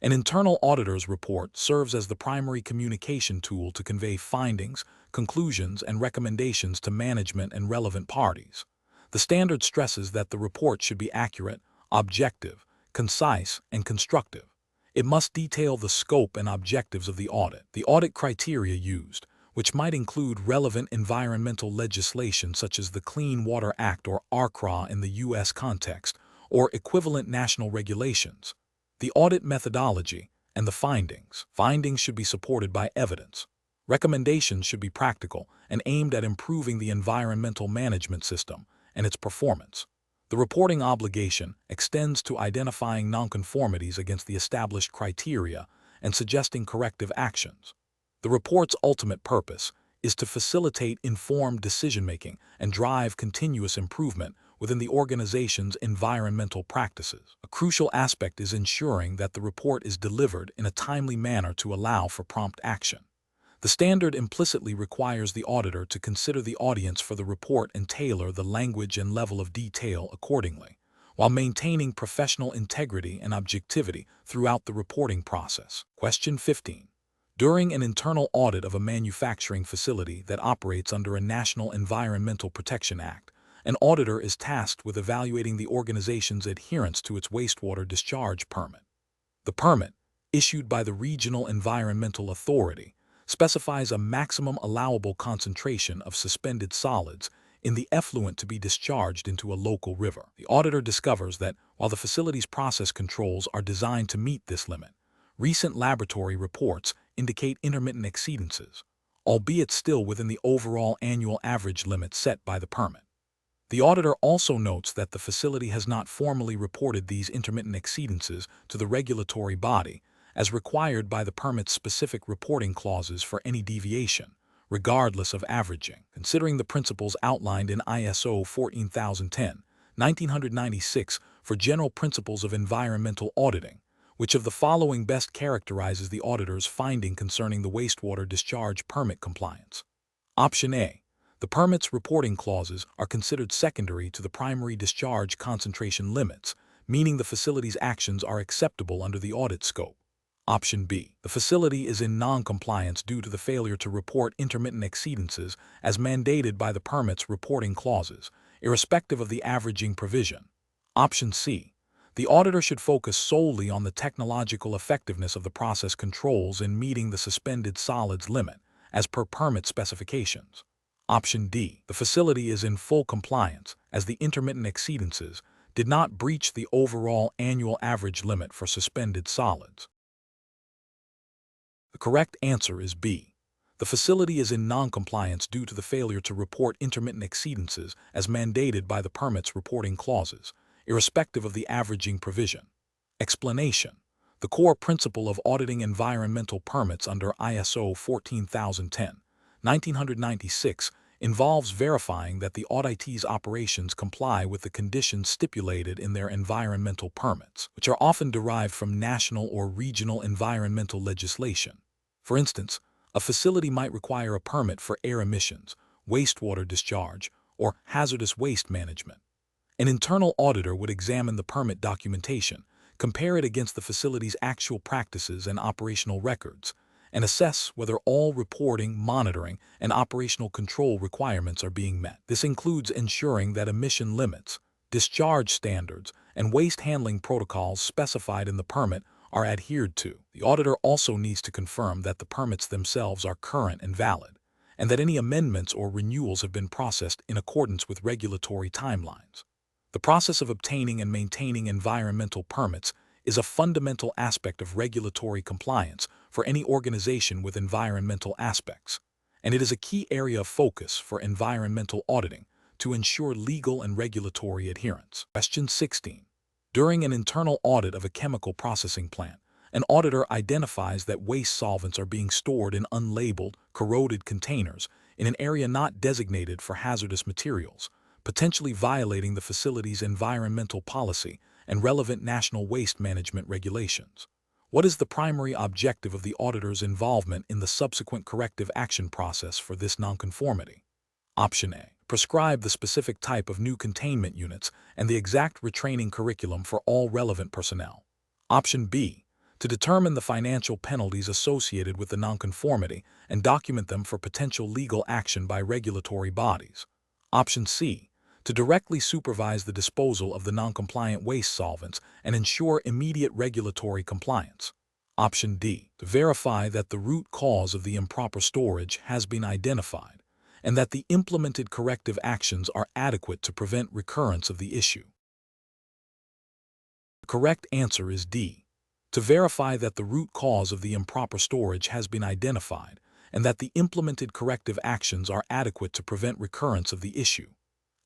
Speaker 1: An internal auditor's report serves as the primary communication tool to convey findings, conclusions, and recommendations to management and relevant parties. The standard stresses that the report should be accurate, objective, concise, and constructive. It must detail the scope and objectives of the audit, the audit criteria used, which might include relevant environmental legislation such as the Clean Water Act or RCRA in the U.S. context, or equivalent national regulations, the audit methodology, and the findings. Findings should be supported by evidence. Recommendations should be practical and aimed at improving the environmental management system and its performance. The reporting obligation extends to identifying nonconformities against the established criteria and suggesting corrective actions. The report's ultimate purpose is to facilitate informed decision-making and drive continuous improvement within the organization's environmental practices. A crucial aspect is ensuring that the report is delivered in a timely manner to allow for prompt action. The standard implicitly requires the auditor to consider the audience for the report and tailor the language and level of detail accordingly, while maintaining professional integrity and objectivity throughout the reporting process. Question 15. During an internal audit of a manufacturing facility that operates under a National Environmental Protection Act, an auditor is tasked with evaluating the organization's adherence to its wastewater discharge permit. The permit, issued by the Regional Environmental Authority, specifies a maximum allowable concentration of suspended solids in the effluent to be discharged into a local river. The auditor discovers that, while the facility's process controls are designed to meet this limit, Recent laboratory reports indicate intermittent exceedances, albeit still within the overall annual average limit set by the permit. The auditor also notes that the facility has not formally reported these intermittent exceedances to the regulatory body, as required by the permit's specific reporting clauses for any deviation, regardless of averaging. Considering the principles outlined in ISO 14010, 1996 for general principles of environmental auditing, which of the following best characterizes the auditor's finding concerning the wastewater discharge permit compliance? Option A. The permit's reporting clauses are considered secondary to the primary discharge concentration limits, meaning the facility's actions are acceptable under the audit scope. Option B. The facility is in non-compliance due to the failure to report intermittent exceedances as mandated by the permit's reporting clauses, irrespective of the averaging provision. Option C. The auditor should focus solely on the technological effectiveness of the process controls in meeting the suspended solids limit, as per permit specifications. Option D. The facility is in full compliance, as the intermittent exceedances did not breach the overall annual average limit for suspended solids. The correct answer is B. The facility is in non-compliance due to the failure to report intermittent exceedances as mandated by the permit's reporting clauses, irrespective of the averaging provision. Explanation. The core principle of auditing environmental permits under ISO 14010, 1996 involves verifying that the auditee's operations comply with the conditions stipulated in their environmental permits, which are often derived from national or regional environmental legislation. For instance, a facility might require a permit for air emissions, wastewater discharge, or hazardous waste management. An internal auditor would examine the permit documentation, compare it against the facility's actual practices and operational records, and assess whether all reporting, monitoring, and operational control requirements are being met. This includes ensuring that emission limits, discharge standards, and waste handling protocols specified in the permit are adhered to. The auditor also needs to confirm that the permits themselves are current and valid, and that any amendments or renewals have been processed in accordance with regulatory timelines. The process of obtaining and maintaining environmental permits is a fundamental aspect of regulatory compliance for any organization with environmental aspects, and it is a key area of focus for environmental auditing to ensure legal and regulatory adherence. Question 16. During an internal audit of a chemical processing plant, an auditor identifies that waste solvents are being stored in unlabeled, corroded containers in an area not designated for hazardous materials, potentially violating the facility's environmental policy and relevant national waste management regulations. What is the primary objective of the auditor's involvement in the subsequent corrective action process for this nonconformity? Option A. Prescribe the specific type of new containment units and the exact retraining curriculum for all relevant personnel. Option B. To determine the financial penalties associated with the nonconformity and document them for potential legal action by regulatory bodies. Option C. To directly supervise the disposal of the noncompliant waste solvents and ensure immediate regulatory compliance. Option D. To verify that the root cause of the improper storage has been identified and that the implemented corrective actions are adequate to prevent recurrence of the issue. The correct answer is D. To verify that the root cause of the improper storage has been identified and that the implemented corrective actions are adequate to prevent recurrence of the issue.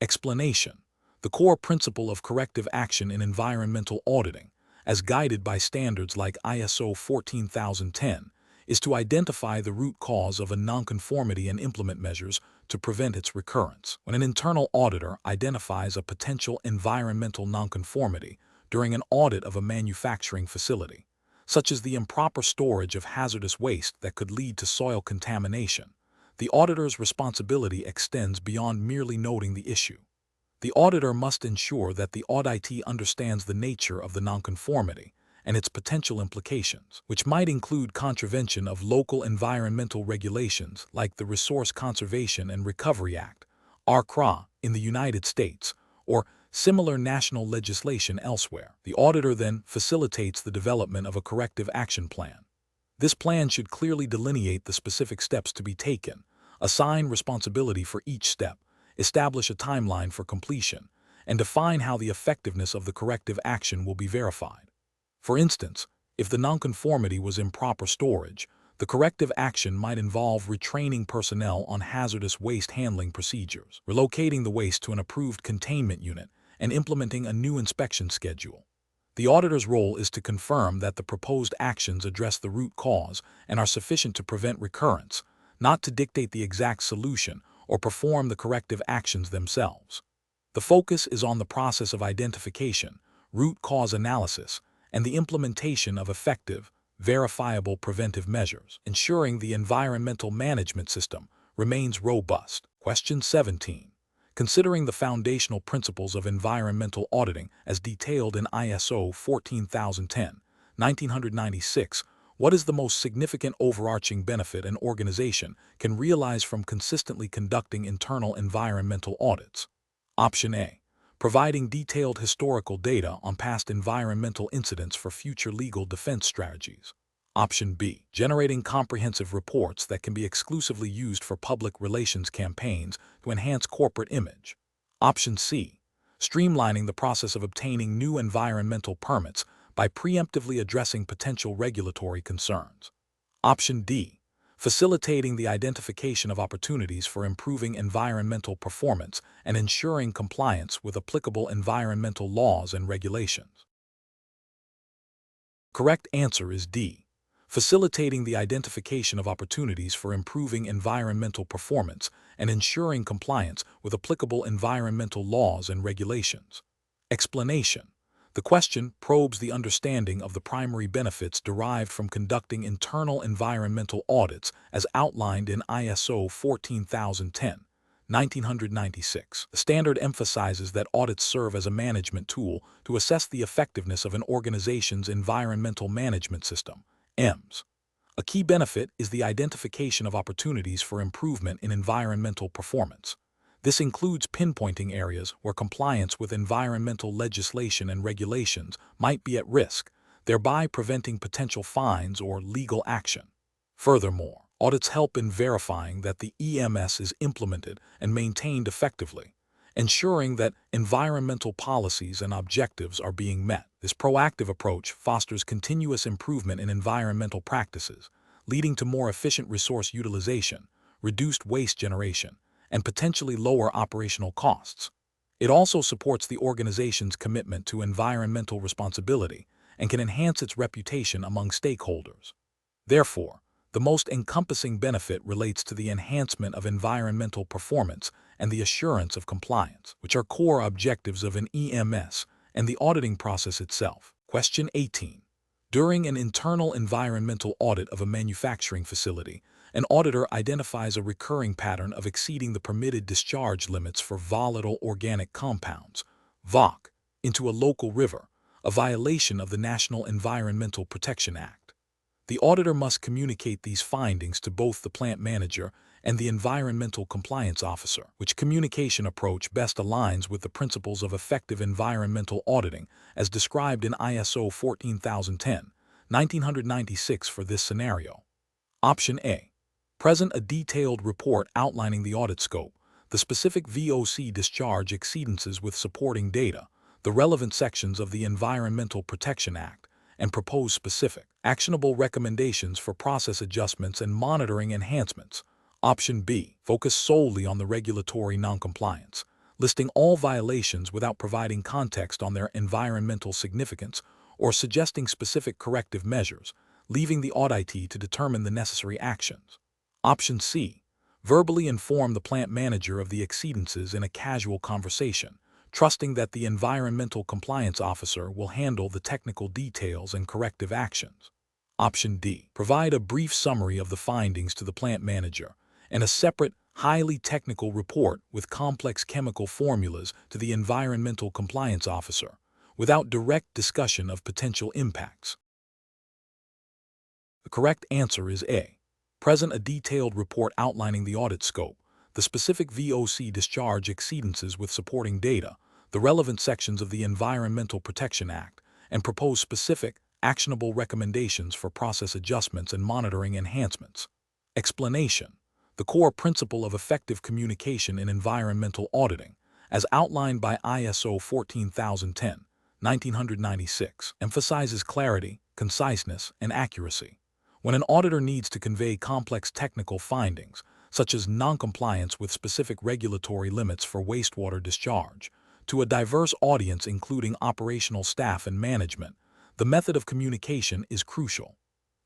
Speaker 1: Explanation. The core principle of corrective action in environmental auditing, as guided by standards like ISO 14010, is to identify the root cause of a nonconformity and implement measures to prevent its recurrence. When an internal auditor identifies a potential environmental nonconformity during an audit of a manufacturing facility, such as the improper storage of hazardous waste that could lead to soil contamination, the auditor's responsibility extends beyond merely noting the issue. The auditor must ensure that the auditee understands the nature of the nonconformity and its potential implications, which might include contravention of local environmental regulations like the Resource Conservation and Recovery Act, RCRA, in the United States, or similar national legislation elsewhere. The auditor then facilitates the development of a corrective action plan. This plan should clearly delineate the specific steps to be taken, assign responsibility for each step, establish a timeline for completion, and define how the effectiveness of the corrective action will be verified. For instance, If the nonconformity was improper storage, the corrective action might involve retraining personnel on hazardous waste handling procedures, relocating the waste to an approved containment unit, and implementing a new inspection schedule. The auditor's role is to confirm that the proposed actions address the root cause and are sufficient to prevent recurrence, not to dictate the exact solution or perform the corrective actions themselves. The focus is on the process of identification, root cause analysis, and the implementation of effective, verifiable preventive measures, ensuring the environmental management system remains robust. Question 17. Considering the foundational principles of environmental auditing as detailed in ISO 14010-1996, what is the most significant overarching benefit an organization can realize from consistently conducting internal environmental audits? Option A. Providing detailed historical data on past environmental incidents for future legal defense strategies. Option B. Generating comprehensive reports that can be exclusively used for public relations campaigns to enhance corporate image. Option C. Streamlining the process of obtaining new environmental permits by preemptively addressing potential regulatory concerns. Option D. Facilitating the identification of opportunities for improving environmental performance and ensuring compliance with applicable environmental laws and regulations. Correct answer is D. Facilitating the identification of opportunities for improving environmental performance and ensuring compliance with applicable environmental laws and regulations. Explanation. The question probes the understanding of the primary benefits derived from conducting internal environmental audits as outlined in ISO 14010-1996. The standard emphasizes that audits serve as a management tool to assess the effectiveness of an organization's environmental management system, EMS. A key benefit is the identification of opportunities for improvement in environmental performance. This includes pinpointing areas where compliance with environmental legislation and regulations might be at risk, thereby preventing potential fines or legal action. Furthermore, audits help in verifying that the EMS is implemented and maintained effectively, ensuring that environmental policies and objectives are being met. This proactive approach fosters continuous improvement in environmental practices, leading to more efficient resource utilization, reduced waste generation, and potentially lower operational costs. It also supports the organization's commitment to environmental responsibility and can enhance its reputation among stakeholders. Therefore, the most encompassing benefit relates to the enhancement of environmental performance and the assurance of compliance, which are core objectives of an EMS and the auditing process itself. Question 18. During an internal environmental audit of a manufacturing facility, an auditor identifies a recurring pattern of exceeding the permitted discharge limits for volatile organic compounds, VOC, into a local river, a violation of the National Environmental Protection Act. The auditor must communicate these findings to both the plant manager and the environmental compliance officer, which communication approach best aligns with the principles of effective environmental auditing as described in ISO 14010-1996 for this scenario. Option A. Present a detailed report outlining the audit scope, the specific VOC discharge exceedances with supporting data, the relevant sections of the Environmental Protection Act, and propose specific, actionable recommendations for process adjustments and monitoring enhancements. Option B. Focus solely on the regulatory noncompliance, listing all violations without providing context on their environmental significance or suggesting specific corrective measures, leaving the auditee to determine the necessary actions. Option C. Verbally inform the plant manager of the exceedances in a casual conversation, trusting that the environmental compliance officer will handle the technical details and corrective actions. Option D. Provide a brief summary of the findings to the plant manager and a separate, highly technical report with complex chemical formulas to the environmental compliance officer, without direct discussion of potential impacts. The correct answer is A. Present a detailed report outlining the audit scope, the specific VOC discharge exceedances with supporting data, the relevant sections of the Environmental Protection Act, and propose specific, actionable recommendations for process adjustments and monitoring enhancements. Explanation. The core principle of effective communication in environmental auditing, as outlined by ISO 14010-1996, emphasizes clarity, conciseness, and accuracy. When an auditor needs to convey complex technical findings, such as noncompliance with specific regulatory limits for wastewater discharge, to a diverse audience including operational staff and management, the method of communication is crucial.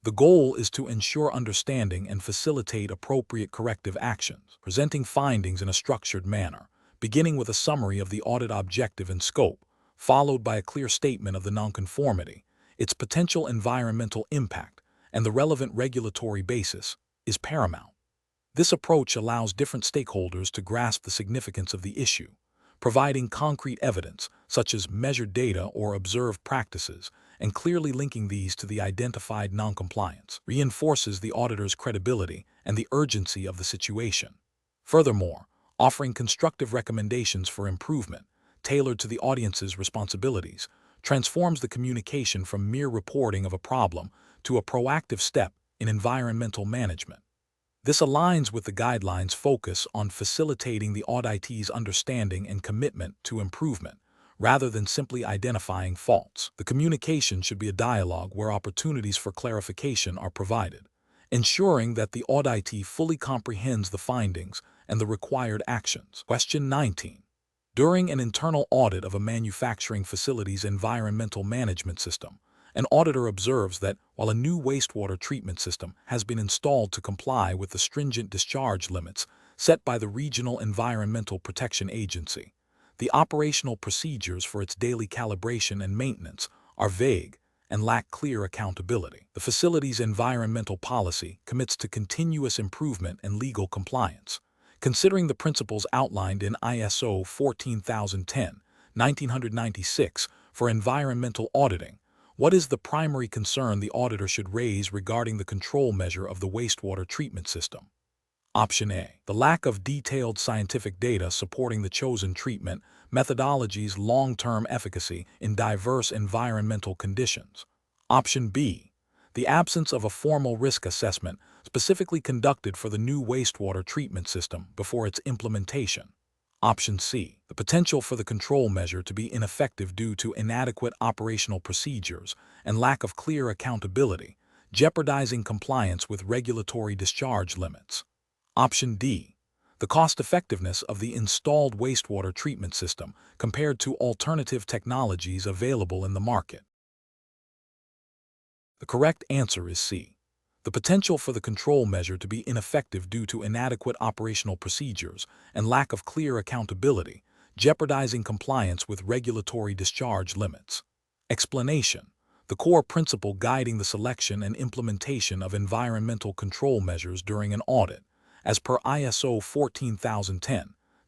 Speaker 1: The goal is to ensure understanding and facilitate appropriate corrective actions, presenting findings in a structured manner, beginning with a summary of the audit objective and scope, followed by a clear statement of the nonconformity, its potential environmental impact, and the relevant regulatory basis, is paramount. This approach allows different stakeholders to grasp the significance of the issue, providing concrete evidence, such as measured data or observed practices, and clearly linking these to the identified noncompliance, reinforces the auditor's credibility and the urgency of the situation. Furthermore, offering constructive recommendations for improvement, tailored to the audience's responsibilities, transforms the communication from mere reporting of a problem to a proactive step in environmental management. This aligns with the guidelines' focus on facilitating the auditee's understanding and commitment to improvement, rather than simply identifying faults. The communication should be a dialogue where opportunities for clarification are provided, ensuring that the auditee fully comprehends the findings and the required actions. Question 19. During an internal audit of a manufacturing facility's environmental management system, an auditor observes that while a new wastewater treatment system has been installed to comply with the stringent discharge limits set by the Regional Environmental Protection Agency, the operational procedures for its daily calibration and maintenance are vague and lack clear accountability. The facility's environmental policy commits to continuous improvement and legal compliance. Considering the principles outlined in ISO 14010-1996 for environmental auditing, what is the primary concern the auditor should raise regarding the control measure of the wastewater treatment system? Option A. The lack of detailed scientific data supporting the chosen treatment methodology's long-term efficacy in diverse environmental conditions. Option B. The absence of a formal risk assessment specifically conducted for the new wastewater treatment system before its implementation. Option C. The potential for the control measure to be ineffective due to inadequate operational procedures and lack of clear accountability, jeopardizing compliance with regulatory discharge limits. Option D. The cost-effectiveness of the installed wastewater treatment system compared to alternative technologies available in the market. The correct answer is C. The potential for the control measure to be ineffective due to inadequate operational procedures and lack of clear accountability, jeopardizing compliance with regulatory discharge limits. Explanation. The core principle guiding the selection and implementation of environmental control measures during an audit, as per ISO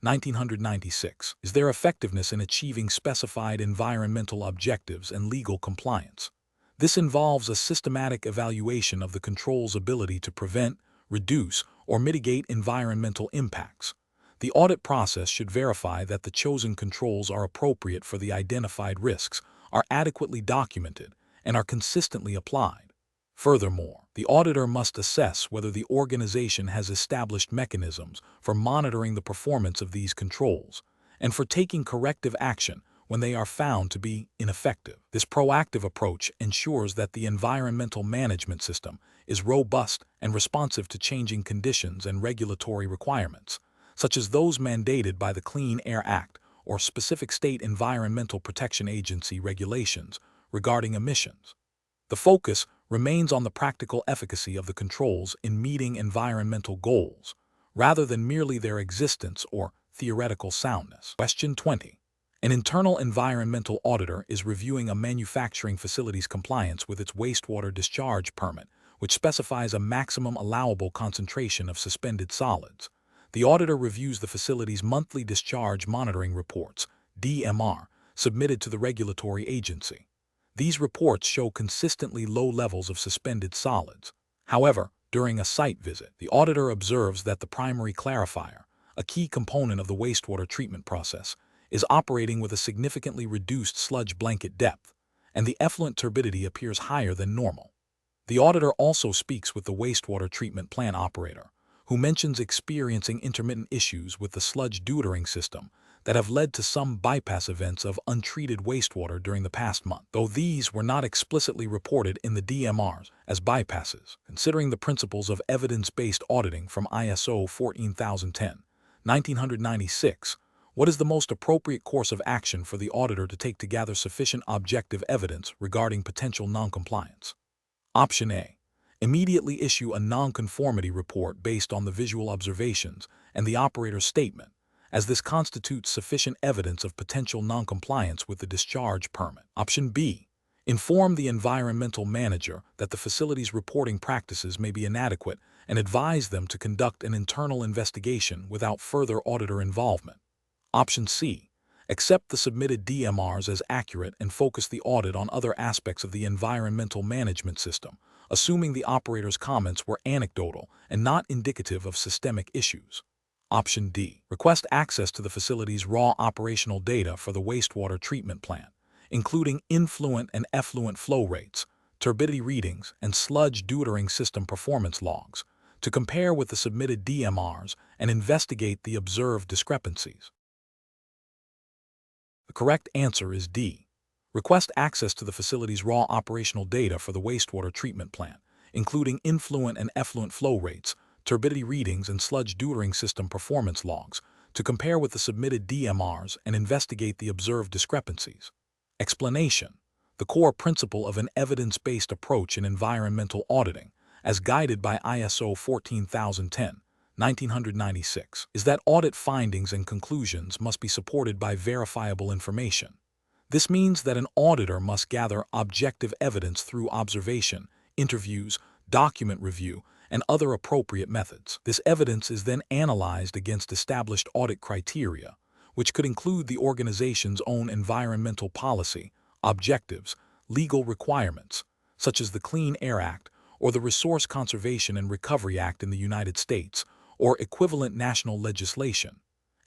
Speaker 1: 14010-1996, is their effectiveness in achieving specified environmental objectives and legal compliance. This involves a systematic evaluation of the control's ability to prevent, reduce, or mitigate environmental impacts. The audit process should verify that the chosen controls are appropriate for the identified risks, are adequately documented, and are consistently applied. Furthermore, the auditor must assess whether the organization has established mechanisms for monitoring the performance of these controls and for taking corrective action when they are found to be ineffective. This proactive approach ensures that the environmental management system is robust and responsive to changing conditions and regulatory requirements, such as those mandated by the Clean Air Act or specific state Environmental Protection Agency regulations regarding emissions. The focus remains on the practical efficacy of the controls in meeting environmental goals, rather than merely their existence or theoretical soundness. Question 20. An internal environmental auditor is reviewing a manufacturing facility's compliance with its wastewater discharge permit, which specifies a maximum allowable concentration of suspended solids. The auditor reviews the facility's monthly discharge monitoring reports, DMR, submitted to the regulatory agency. These reports show consistently low levels of suspended solids. However, during a site visit, the auditor observes that the primary clarifier, a key component of the wastewater treatment process, is operating with a significantly reduced sludge blanket depth, and the effluent turbidity appears higher than normal. The auditor also speaks with the wastewater treatment plant operator, who mentions experiencing intermittent issues with the sludge deutering system that have led to some bypass events of untreated wastewater during the past month, though these were not explicitly reported in the DMRs as bypasses. Considering the principles of evidence-based auditing from ISO 14010, 1996, what is the most appropriate course of action for the auditor to take to gather sufficient objective evidence regarding potential noncompliance? Option A. Immediately issue a nonconformity report based on the visual observations and the operator's statement, as this constitutes sufficient evidence of potential noncompliance with the discharge permit. Option B. Inform the environmental manager that the facility's reporting practices may be inadequate and advise them to conduct an internal investigation without further auditor involvement. Option C. Accept the submitted DMRs as accurate and focus the audit on other aspects of the environmental management system, assuming the operator's comments were anecdotal and not indicative of systemic issues. Option D. Request access to the facility's raw operational data for the wastewater treatment plant, including influent and effluent flow rates, turbidity readings, and sludge deutering system performance logs, to compare with the submitted DMRs and investigate the observed discrepancies. The correct answer is D. Request access to the facility's raw operational data for the wastewater treatment plant, including influent and effluent flow rates, turbidity readings, and sludge deutering system performance logs, to compare with the submitted DMRs and investigate the observed discrepancies. Explanation: the core principle of an evidence-based approach in environmental auditing, as guided by ISO 14010, 1996, is that audit findings and conclusions must be supported by verifiable information. This means that an auditor must gather objective evidence through observation, interviews, document review, and other appropriate methods. This evidence is then analyzed against established audit criteria, which could include the organization's own environmental policy, objectives, legal requirements, such as the Clean Air Act or the Resource Conservation and Recovery Act in the United States, or equivalent national legislation,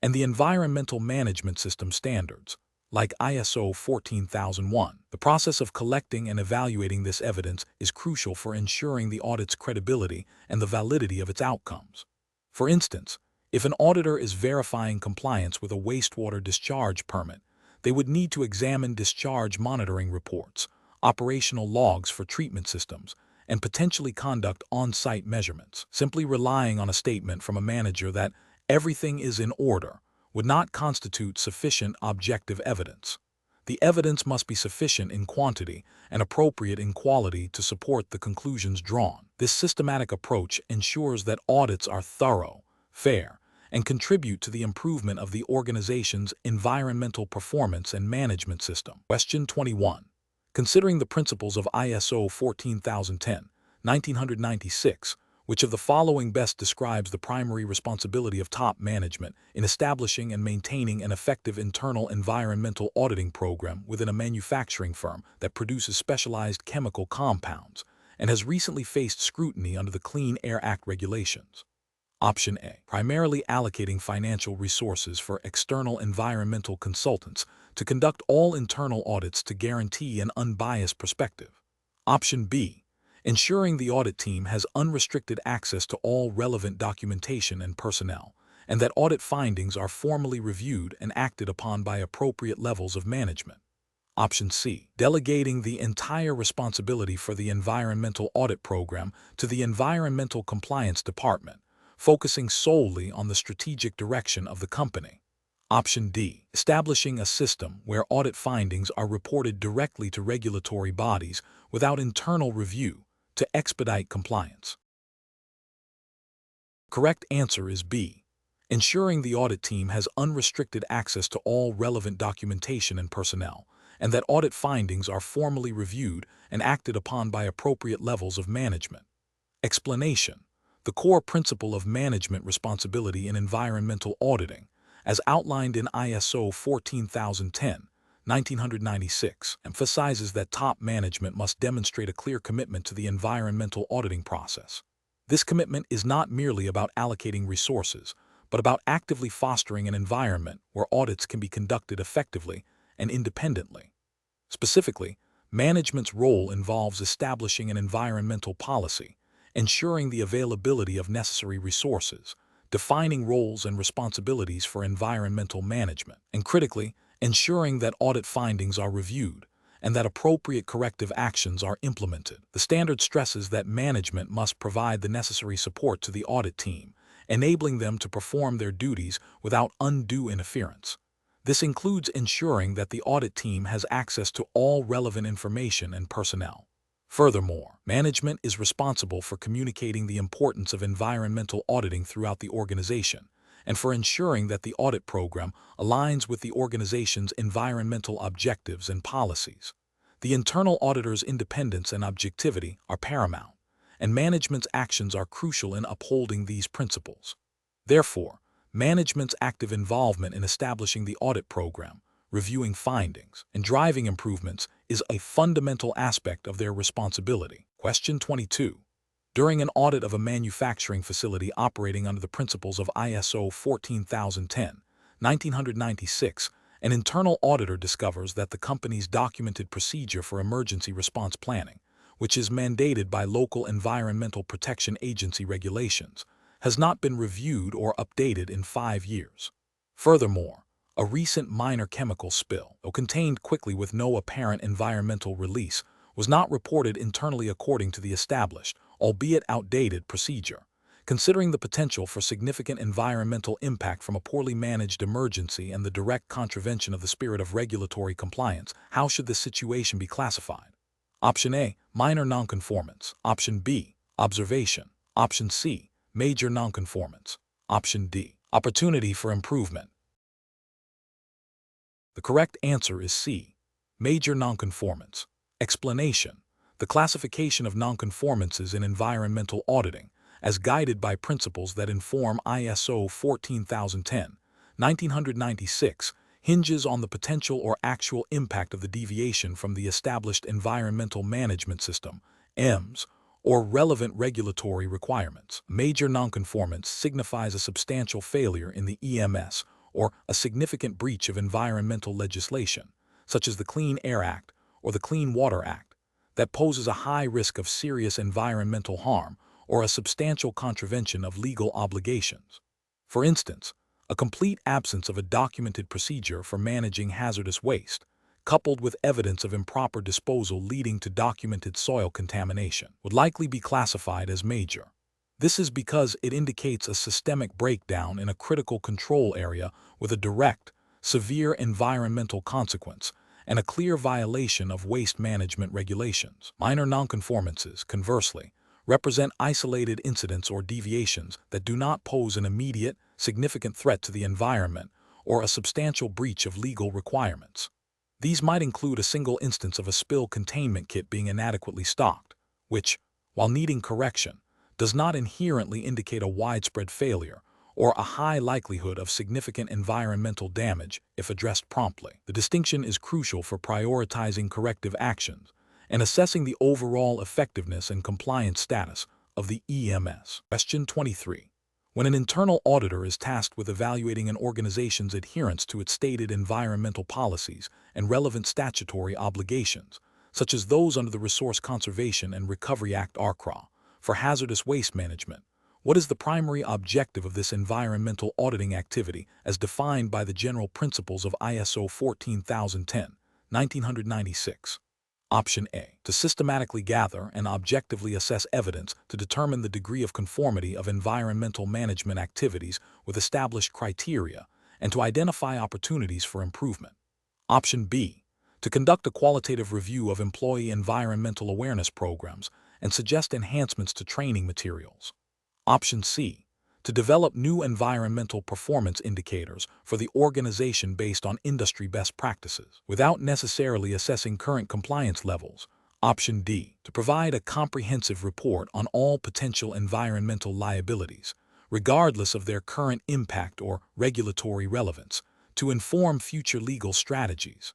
Speaker 1: and the environmental management system standards, like ISO 14001. The process of collecting and evaluating this evidence is crucial for ensuring the audit's credibility and the validity of its outcomes. For instance, if an auditor is verifying compliance with a wastewater discharge permit, they would need to examine discharge monitoring reports, operational logs for treatment systems, and potentially conduct on-site measurements. Simply relying on a statement from a manager that everything is in order would not constitute sufficient objective evidence. The evidence must be sufficient in quantity and appropriate in quality to support the conclusions drawn. This systematic approach ensures that audits are thorough, fair, and contribute to the improvement of the organization's environmental performance and management system. Question 21. Considering the principles of ISO 14010, 1996, which of the following best describes the primary responsibility of top management in establishing and maintaining an effective internal environmental auditing program within a manufacturing firm that produces specialized chemical compounds and has recently faced scrutiny under the Clean Air Act regulations? Option A. Primarily allocating financial resources for external environmental consultants to conduct all internal audits to guarantee an unbiased perspective. Option B. Ensuring the audit team has unrestricted access to all relevant documentation and personnel, and that audit findings are formally reviewed and acted upon by appropriate levels of management. Option C. Delegating the entire responsibility for the environmental audit program to the Environmental Compliance Department, focusing solely on the strategic direction of the company. Option D. Establishing a system where audit findings are reported directly to regulatory bodies without internal review to expedite compliance. Correct answer is B. Ensuring the audit team has unrestricted access to all relevant documentation and personnel, and that audit findings are formally reviewed and acted upon by appropriate levels of management. Explanation: the core principle of management responsibility in environmental auditing, as outlined in ISO 14010, 1996, emphasizes that top management must demonstrate a clear commitment to the environmental auditing process. This commitment is not merely about allocating resources, but about actively fostering an environment where audits can be conducted effectively and independently. Specifically, management's role involves establishing an environmental policy, ensuring the availability of necessary resources, defining roles and responsibilities for environmental management, and critically, ensuring that audit findings are reviewed and that appropriate corrective actions are implemented. The standard stresses that management must provide the necessary support to the audit team, enabling them to perform their duties without undue interference. This includes ensuring that the audit team has access to all relevant information and personnel. Furthermore, management is responsible for communicating the importance of environmental auditing throughout the organization and for ensuring that the audit program aligns with the organization's environmental objectives and policies. The internal auditor's independence and objectivity are paramount, and management's actions are crucial in upholding these principles. Therefore, management's active involvement in establishing the audit program, reviewing findings, and driving improvements is a fundamental aspect of their responsibility. Question 22. During an audit of a manufacturing facility operating under the principles of ISO 14010, 1996, an internal auditor discovers that the company's documented procedure for emergency response planning, which is mandated by local Environmental Protection Agency regulations, has not been reviewed or updated in 5 years. Furthermore, a recent minor chemical spill, though contained quickly with no apparent environmental release, was not reported internally according to the established, albeit outdated, procedure. Considering the potential for significant environmental impact from a poorly managed emergency and the direct contravention of the spirit of regulatory compliance, how should this situation be classified? Option A, minor nonconformance. Option B, observation. Option C, major nonconformance. Option D, opportunity for improvement. The correct answer is C, major nonconformance. Explanation: the classification of nonconformances in environmental auditing, as guided by principles that inform ISO 14010, 1996, hinges on the potential or actual impact of the deviation from the established environmental management system, EMS, or relevant regulatory requirements. Major nonconformance signifies a substantial failure in the EMS or a significant breach of environmental legislation, such as the Clean Air Act or the Clean Water Act, that poses a high risk of serious environmental harm or a substantial contravention of legal obligations. For instance, a complete absence of a documented procedure for managing hazardous waste, coupled with evidence of improper disposal leading to documented soil contamination, would likely be classified as major. This is because it indicates a systemic breakdown in a critical control area with a direct, severe environmental consequence and a clear violation of waste management regulations. Minor nonconformances, conversely, represent isolated incidents or deviations that do not pose an immediate, significant threat to the environment or a substantial breach of legal requirements. These might include a single instance of a spill containment kit being inadequately stocked, which, while needing correction, does not inherently indicate a widespread failure or a high likelihood of significant environmental damage if addressed promptly. The distinction is crucial for prioritizing corrective actions and assessing the overall effectiveness and compliance status of the EMS. Question 23. When an internal auditor is tasked with evaluating an organization's adherence to its stated environmental policies and relevant statutory obligations, such as those under the Resource Conservation and Recovery Act (RCRA), for hazardous waste management, what is the primary objective of this environmental auditing activity as defined by the general principles of ISO 14010, 1996? Option A, to systematically gather and objectively assess evidence to determine the degree of conformity of environmental management activities with established criteria and to identify opportunities for improvement. Option B, to conduct a qualitative review of employee environmental awareness programs and suggest enhancements to training materials. Option C, to develop new environmental performance indicators for the organization based on industry best practices, without necessarily assessing current compliance levels. Option D, to provide a comprehensive report on all potential environmental liabilities, regardless of their current impact or regulatory relevance, to inform future legal strategies.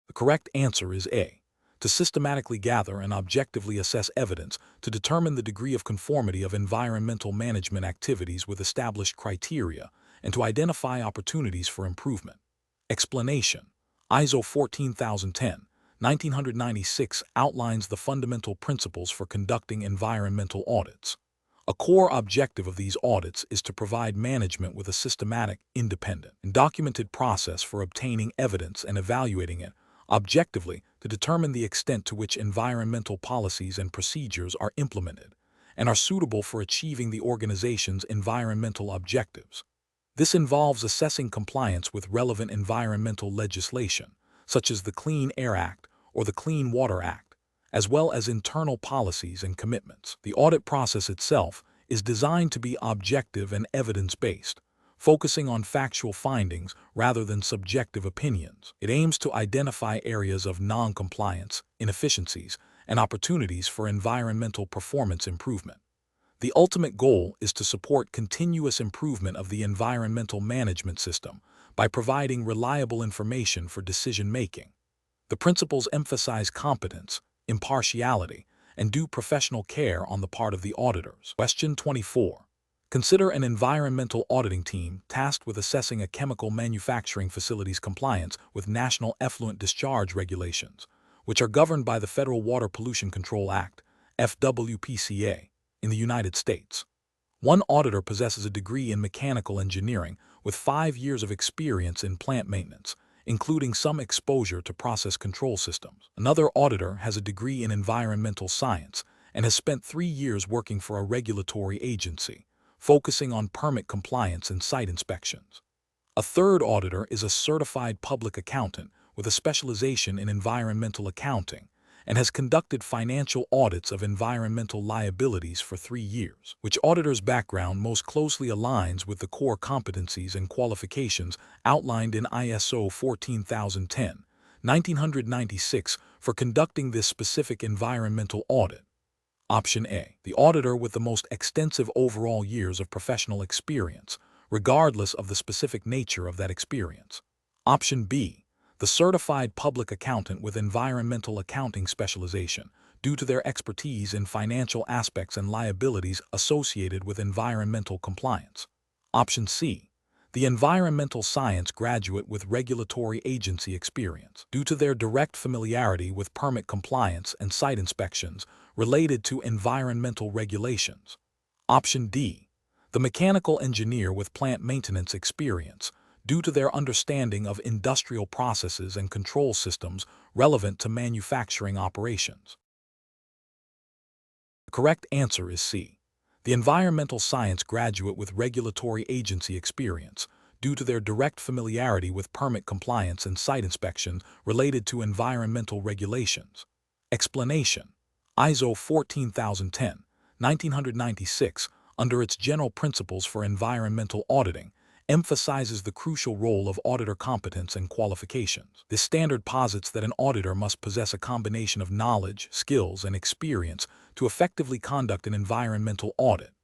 Speaker 1: The correct answer is A, to systematically gather and objectively assess evidence to determine the degree of conformity of environmental management activities with established criteria and to identify opportunities for improvement. Explanation: ISO 14010, 1996 outlines the fundamental principles for conducting environmental audits. A core objective of these audits is to provide management with a systematic, independent, and documented process for obtaining evidence and evaluating it objectively to determine the extent to which environmental policies and procedures are implemented and are suitable for achieving the organization's environmental objectives. This involves assessing compliance with relevant environmental legislation, such as the Clean Air Act or the Clean Water Act, as well as internal policies and commitments. The audit process itself is designed to be objective and evidence-based, focusing on factual findings rather than subjective opinions. It aims to identify areas of non-compliance, inefficiencies, and opportunities for environmental performance improvement. The ultimate goal is to support continuous improvement of the environmental management system by providing reliable information for decision-making. The principles emphasize competence, impartiality, and due professional care on the part of the auditors. Question 24. Consider an environmental auditing team tasked with assessing a chemical manufacturing facility's compliance with national effluent discharge regulations, which are governed by the Federal Water Pollution Control Act, FWPCA, in the United States. One auditor possesses a degree in mechanical engineering with 5 years of experience in plant maintenance, including some exposure to process control systems. Another auditor has a degree in environmental science and has spent 3 years working for a regulatory agency, focusing on permit compliance and site inspections. A third auditor is a certified public accountant with a specialization in environmental accounting and has conducted financial audits of environmental liabilities for 3 years. Which auditor's background most closely aligns with the core competencies and qualifications outlined in ISO 14010-1996 for conducting this specific environmental audit? Option A, the auditor with the most extensive overall years of professional experience, regardless of the specific nature of that experience. Option B, the certified public accountant with environmental accounting specialization, due to their expertise in financial aspects and liabilities associated with environmental compliance. Option C, the environmental science graduate with regulatory agency experience, due to their direct familiarity with permit compliance and site inspections related to environmental regulations. Option D, the mechanical engineer with plant maintenance experience, due to their understanding of industrial processes and control systems relevant to manufacturing operations. The correct answer is C, the environmental science graduate with regulatory agency experience, due to their direct familiarity with permit compliance and site inspections related to environmental regulations. Explanation: ISO 14010-1996, under its general principles for environmental auditing, emphasizes the crucial role of auditor competence and qualifications. This standard posits that an auditor must possess a combination of knowledge, skills, and experience to effectively conduct an environmental audit.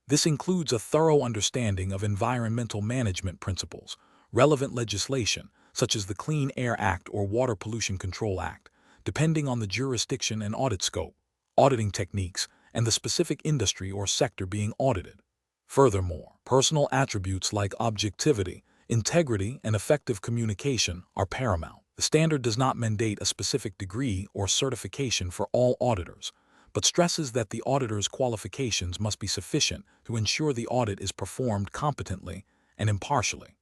Speaker 1: This includes a thorough understanding of environmental management principles, relevant legislation, such as the Clean Air Act or Water Pollution Control Act, depending on the jurisdiction and audit scope, auditing techniques, and the specific industry or sector being audited. Furthermore, personal attributes like objectivity, integrity, and effective communication are paramount. The standard does not mandate a specific degree or certification for all auditors, but stresses that the auditor's qualifications must be sufficient to ensure the audit is performed competently and impartially.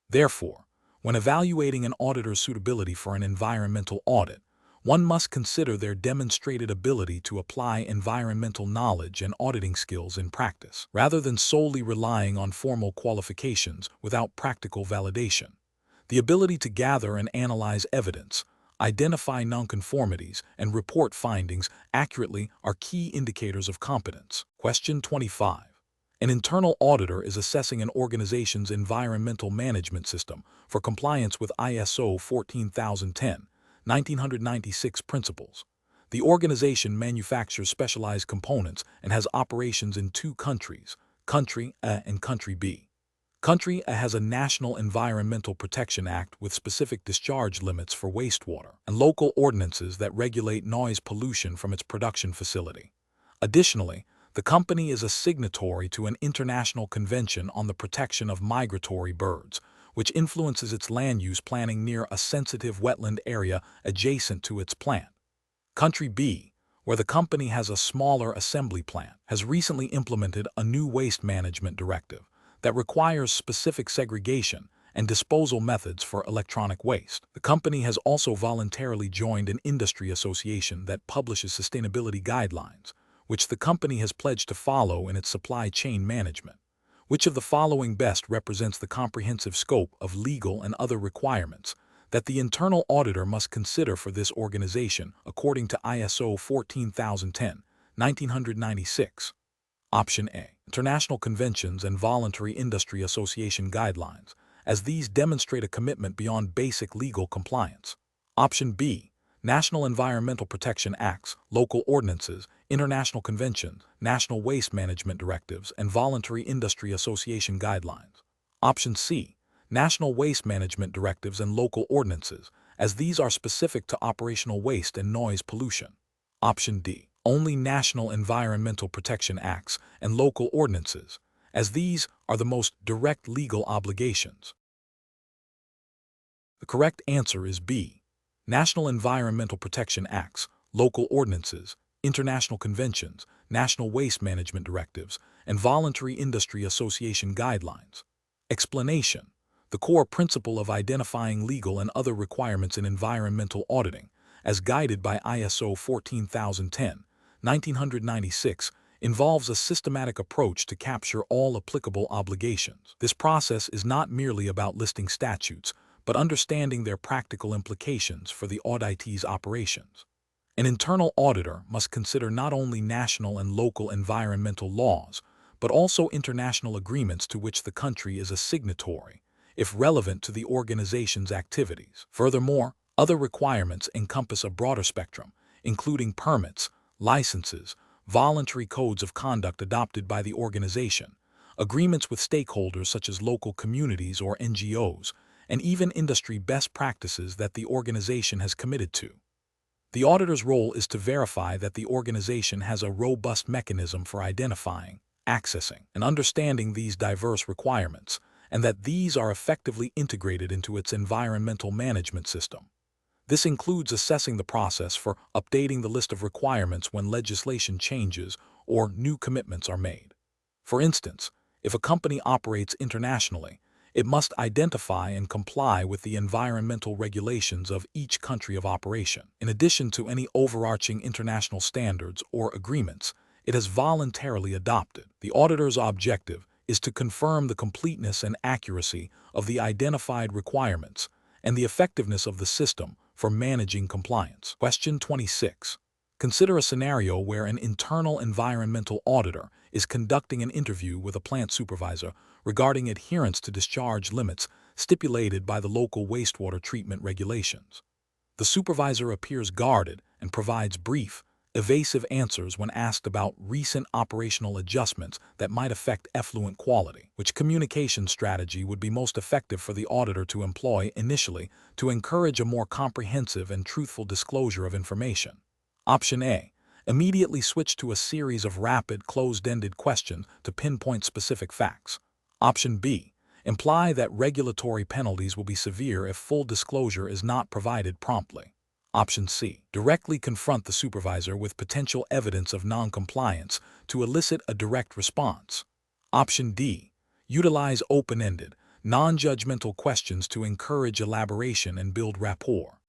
Speaker 1: Therefore, when evaluating an auditor's suitability for an environmental audit, one must consider their demonstrated ability to apply environmental knowledge and auditing skills in practice, rather than solely relying on formal qualifications without practical validation. The ability to gather and analyze evidence, identify nonconformities, and report findings accurately are key indicators of competence. Question 25. An internal auditor is assessing an organization's environmental management system for compliance with ISO 14010-1996 principles. The organization manufactures specialized components and has operations in 2 countries, Country A and Country B. Country A has a National Environmental Protection Act with specific discharge limits for wastewater and local ordinances that regulate noise pollution from its production facility. Additionally, the company is a signatory to an international convention on the protection of migratory birds, which influences its land use planning near a sensitive wetland area adjacent to its plant. Country B, where the company has a smaller assembly plant, has recently implemented a new waste management directive that requires specific segregation and disposal methods for electronic waste. The company has also voluntarily joined an industry association that publishes sustainability guidelines, which the company has pledged to follow in its supply chain management. Which of the following best represents the comprehensive scope of legal and other requirements that the internal auditor must consider for this organization according to ISO 14010, 1996? Option A. International conventions and voluntary industry association guidelines, as these demonstrate a commitment beyond basic legal compliance. Option B. National Environmental Protection Acts, local ordinances, international conventions, national waste management directives, and voluntary industry association guidelines. Option C. National waste management directives and local ordinances, as these are specific to operational waste and noise pollution. Option D. Only national environmental protection acts and local ordinances, as these are the most direct legal obligations. The correct answer is B. National Environmental Protection Acts, local ordinances, international conventions, national waste management directives, and voluntary industry association guidelines. Explanation: the core principle of identifying legal and other requirements in environmental auditing, as guided by ISO 14010, 1996, involves a systematic approach to capture all applicable obligations. This process is not merely about listing statutes, but understanding their practical implications for the auditee's operations. An internal auditor must consider not only national and local environmental laws, but also international agreements to which the country is a signatory, if relevant to the organization's activities. Furthermore, other requirements encompass a broader spectrum, including permits, licenses, voluntary codes of conduct adopted by the organization, agreements with stakeholders such as local communities or NGOs, and even industry best practices that the organization has committed to. The auditor's role is to verify that the organization has a robust mechanism for identifying, accessing, and understanding these diverse requirements, and that these are effectively integrated into its environmental management system. This includes assessing the process for updating the list of requirements when legislation changes or new commitments are made. For instance, if a company operates internationally, it must identify and comply with the environmental regulations of each country of operation. In addition to any overarching international standards or agreements it has voluntarily adopted, the auditor's objective is to confirm the completeness and accuracy of the identified requirements and the effectiveness of the system for managing compliance. Question 26. Consider a scenario where an internal environmental auditor is conducting an interview with a plant supervisor regarding adherence to discharge limits stipulated by the local wastewater treatment regulations. The supervisor appears guarded and provides brief, evasive answers when asked about recent operational adjustments that might affect effluent quality. Which communication strategy would be most effective for the auditor to employ initially to encourage a more comprehensive and truthful disclosure of information? Option A. Immediately switch to a series of rapid, closed-ended questions to pinpoint specific facts. Option B. Imply that regulatory penalties will be severe if full disclosure is not provided promptly. Option C. Directly confront the supervisor with potential evidence of non-compliance to elicit a direct response. Option D. Utilize open-ended, non-judgmental questions to encourage elaboration and build rapport.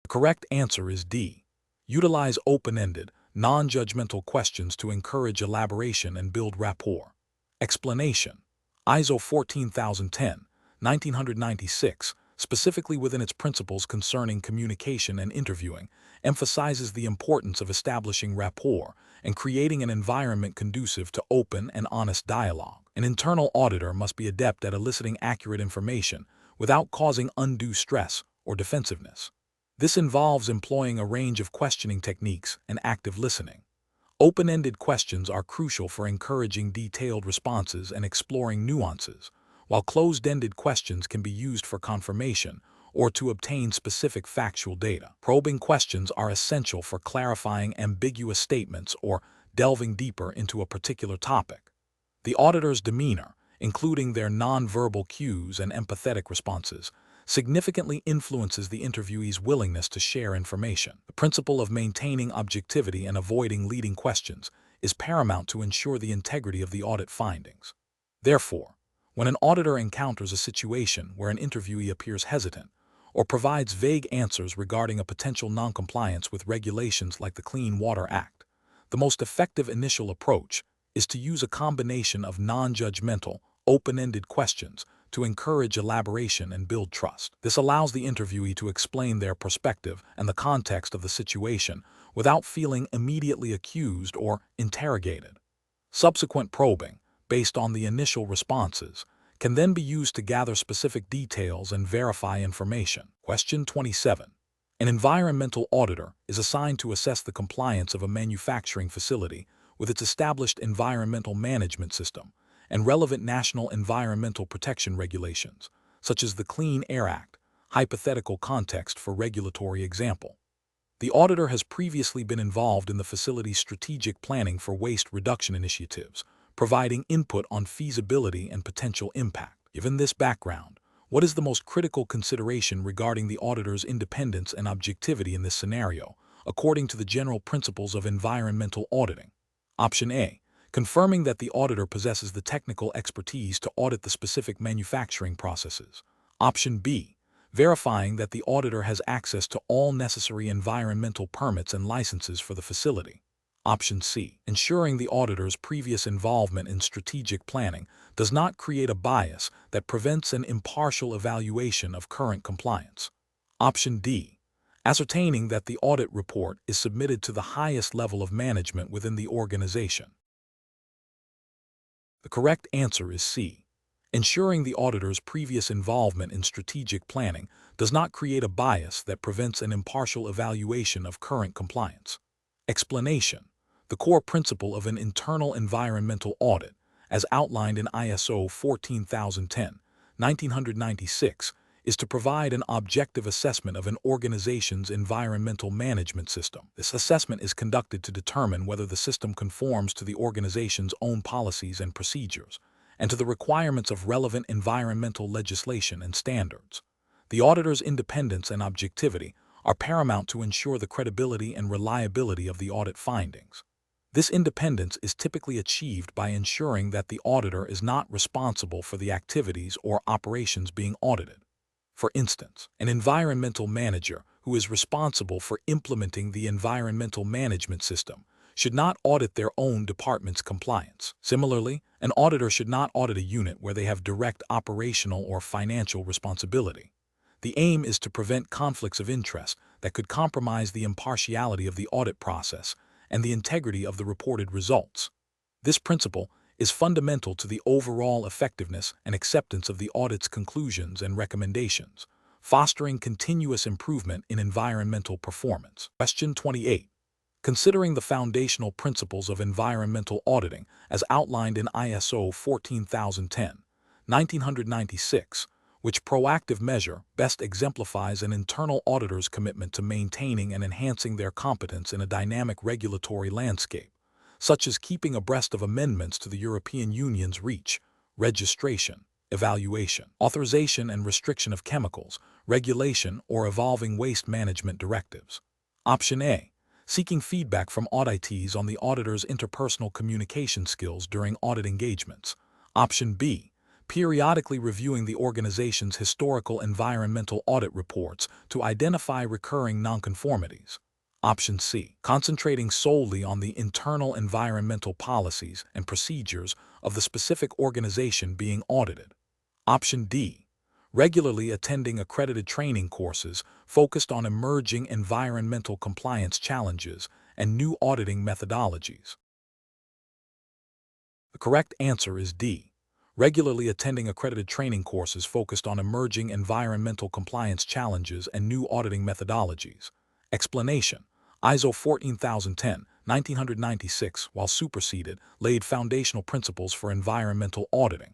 Speaker 1: The correct answer is D. Utilize open-ended, non-judgmental questions to encourage elaboration and build rapport. Explanation: ISO 14010, 1996, specifically within its principles concerning communication and interviewing, emphasizes the importance of establishing rapport and creating an environment conducive to open and honest dialogue. An internal auditor must be adept at eliciting accurate information without causing undue stress or defensiveness. This involves employing a range of questioning techniques and active listening. Open-ended questions are crucial for encouraging detailed responses and exploring nuances, while closed-ended questions can be used for confirmation or to obtain specific factual data. Probing questions are essential for clarifying ambiguous statements or delving deeper into a particular topic. The auditor's demeanor, including their nonverbal cues and empathetic responses, significantly influences the interviewee's willingness to share information. The principle of maintaining objectivity and avoiding leading questions is paramount to ensure the integrity of the audit findings. Therefore, when an auditor encounters a situation where an interviewee appears hesitant or provides vague answers regarding a potential noncompliance with regulations like the Clean Water Act, the most effective initial approach is to use a combination of non-judgmental, open-ended questions to encourage elaboration and build trust. This allows the interviewee to explain their perspective and the context of the situation without feeling immediately accused or interrogated. Subsequent probing, based on the initial responses, can then be used to gather specific details and verify information. Question 27. An environmental auditor is assigned to assess the compliance of a manufacturing facility with its established environmental management system and relevant national environmental protection regulations, such as the Clean Air Act. Hypothetical context for regulatory example. The auditor has previously been involved in the facility's strategic planning for waste reduction initiatives, providing input on feasibility and potential impact. Given this background, what is the most critical consideration regarding the auditor's independence and objectivity in this scenario, according to the general principles of environmental auditing? Option A. Confirming that the auditor possesses the technical expertise to audit the specific manufacturing processes. Option B. Verifying that the auditor has access to all necessary environmental permits and licenses for the facility. Option C. Ensuring the auditor's previous involvement in strategic planning does not create a bias that prevents an impartial evaluation of current compliance. Option D. Ascertaining that the audit report is submitted to the highest level of management within the organization. The correct answer is C. Ensuring the auditor's previous involvement in strategic planning does not create a bias that prevents an impartial evaluation of current compliance. Explanation. The core principle of an internal environmental audit, as outlined in ISO 14010-1996, is to provide an objective assessment of an organization's environmental management system. This assessment is conducted to determine whether the system conforms to the organization's own policies and procedures, and to the requirements of relevant environmental legislation and standards. The auditor's independence and objectivity are paramount to ensure the credibility and reliability of the audit findings. This independence is typically achieved by ensuring that the auditor is not responsible for the activities or operations being audited. For instance, an environmental manager who is responsible for implementing the environmental management system should not audit their own department's compliance. Similarly, an auditor should not audit a unit where they have direct operational or financial responsibility. The aim is to prevent conflicts of interest that could compromise the impartiality of the audit process and the integrity of the reported results. This principle is fundamental to the overall effectiveness and acceptance of the audit's conclusions and recommendations, fostering continuous improvement in environmental performance. Question 28. Considering the foundational principles of environmental auditing as outlined in ISO 14010-1996, which proactive measure best exemplifies an internal auditor's commitment to maintaining and enhancing their competence in a dynamic regulatory landscape, such as keeping abreast of amendments to the European Union's REACH, registration, evaluation, authorization and restriction of chemicals, regulation or evolving waste management directives. Option A. Seeking feedback from auditees on the auditor's interpersonal communication skills during audit engagements. Option B. Periodically reviewing the organization's historical environmental audit reports to identify recurring nonconformities. Option C. Concentrating solely on the internal environmental policies and procedures of the specific organization being audited. Option D. Regularly attending accredited training courses focused on emerging environmental compliance challenges and new auditing methodologies. The correct answer is D. Regularly attending accredited training courses focused on emerging environmental compliance challenges and new auditing methodologies. Explanation. ISO 14010-1996, while superseded, laid foundational principles for environmental auditing.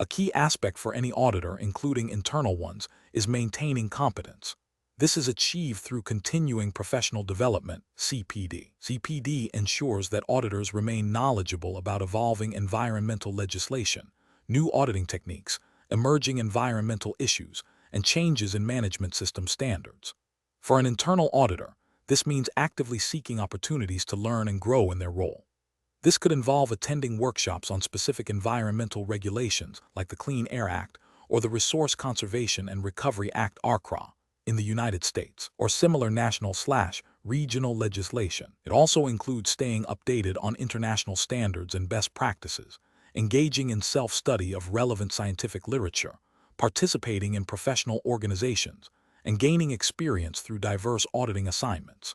Speaker 1: A key aspect for any auditor, including internal ones, is maintaining competence. This is achieved through continuing professional development, CPD. CPD ensures that auditors remain knowledgeable about evolving environmental legislation, new auditing techniques, emerging environmental issues, and changes in management system standards. For an internal auditor, this means actively seeking opportunities to learn and grow in their role. This could involve attending workshops on specific environmental regulations like the Clean Air Act or the Resource Conservation and Recovery Act (RCRA) in the United States, or similar national/regional legislation. It also includes staying updated on international standards and best practices, engaging in self-study of relevant scientific literature, participating in professional organizations, and gaining experience through diverse auditing assignments.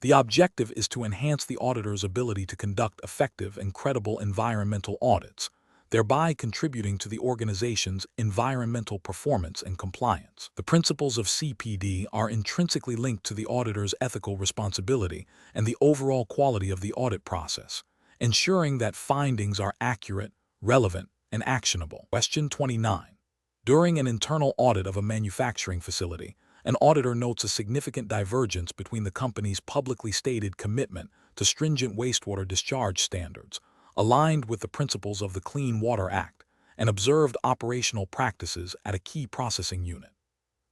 Speaker 1: The objective is to enhance the auditor's ability to conduct effective and credible environmental audits, thereby contributing to the organization's environmental performance and compliance. The principles of CPD are intrinsically linked to the auditor's ethical responsibility and the overall quality of the audit process, ensuring that findings are accurate, relevant, and actionable. Question 29. During an internal audit of a manufacturing facility, an auditor notes a significant divergence between the company's publicly stated commitment to stringent wastewater discharge standards, aligned with the principles of the Clean Water Act, and observed operational practices at a key processing unit.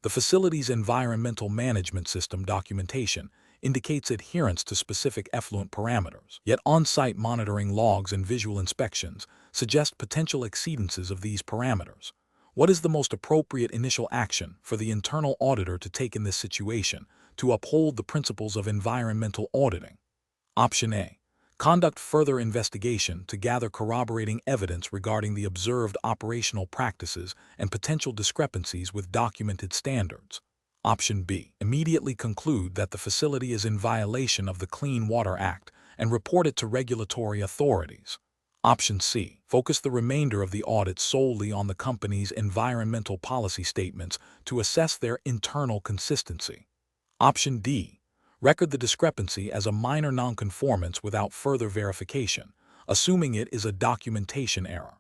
Speaker 1: The facility's environmental management system documentation indicates adherence to specific effluent parameters, yet on-site monitoring logs and visual inspections suggest potential exceedances of these parameters. What is the most appropriate initial action for the internal auditor to take in this situation to uphold the principles of environmental auditing? Option A. Conduct further investigation to gather corroborating evidence regarding the observed operational practices and potential discrepancies with documented standards. Option B. Immediately conclude that the facility is in violation of the Clean Water Act and report it to regulatory authorities. Option C. Focus the remainder of the audit solely on the company's environmental policy statements to assess their internal consistency. Option D. Record the discrepancy as a minor nonconformance without further verification, assuming it is a documentation error.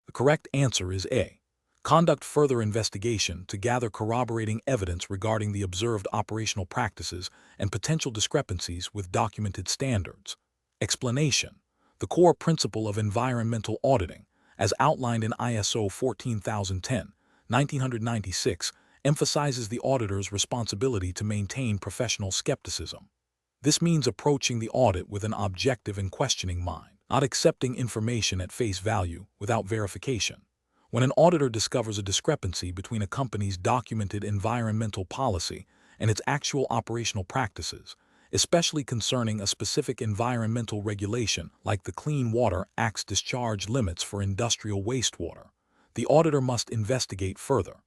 Speaker 1: The correct answer is A. Conduct further investigation to gather corroborating evidence regarding the observed operational practices and potential discrepancies with documented standards. Explanation. The core principle of environmental auditing, as outlined in ISO 14010/1996, emphasizes the auditor's responsibility to maintain professional skepticism. This means approaching the audit with an objective and questioning mind, not accepting information at face value without verification. When an auditor discovers a discrepancy between a company's documented environmental policy and its actual operational practices, especially concerning a specific environmental regulation like the Clean Water Act's discharge limits for industrial wastewater, the auditor must investigate further.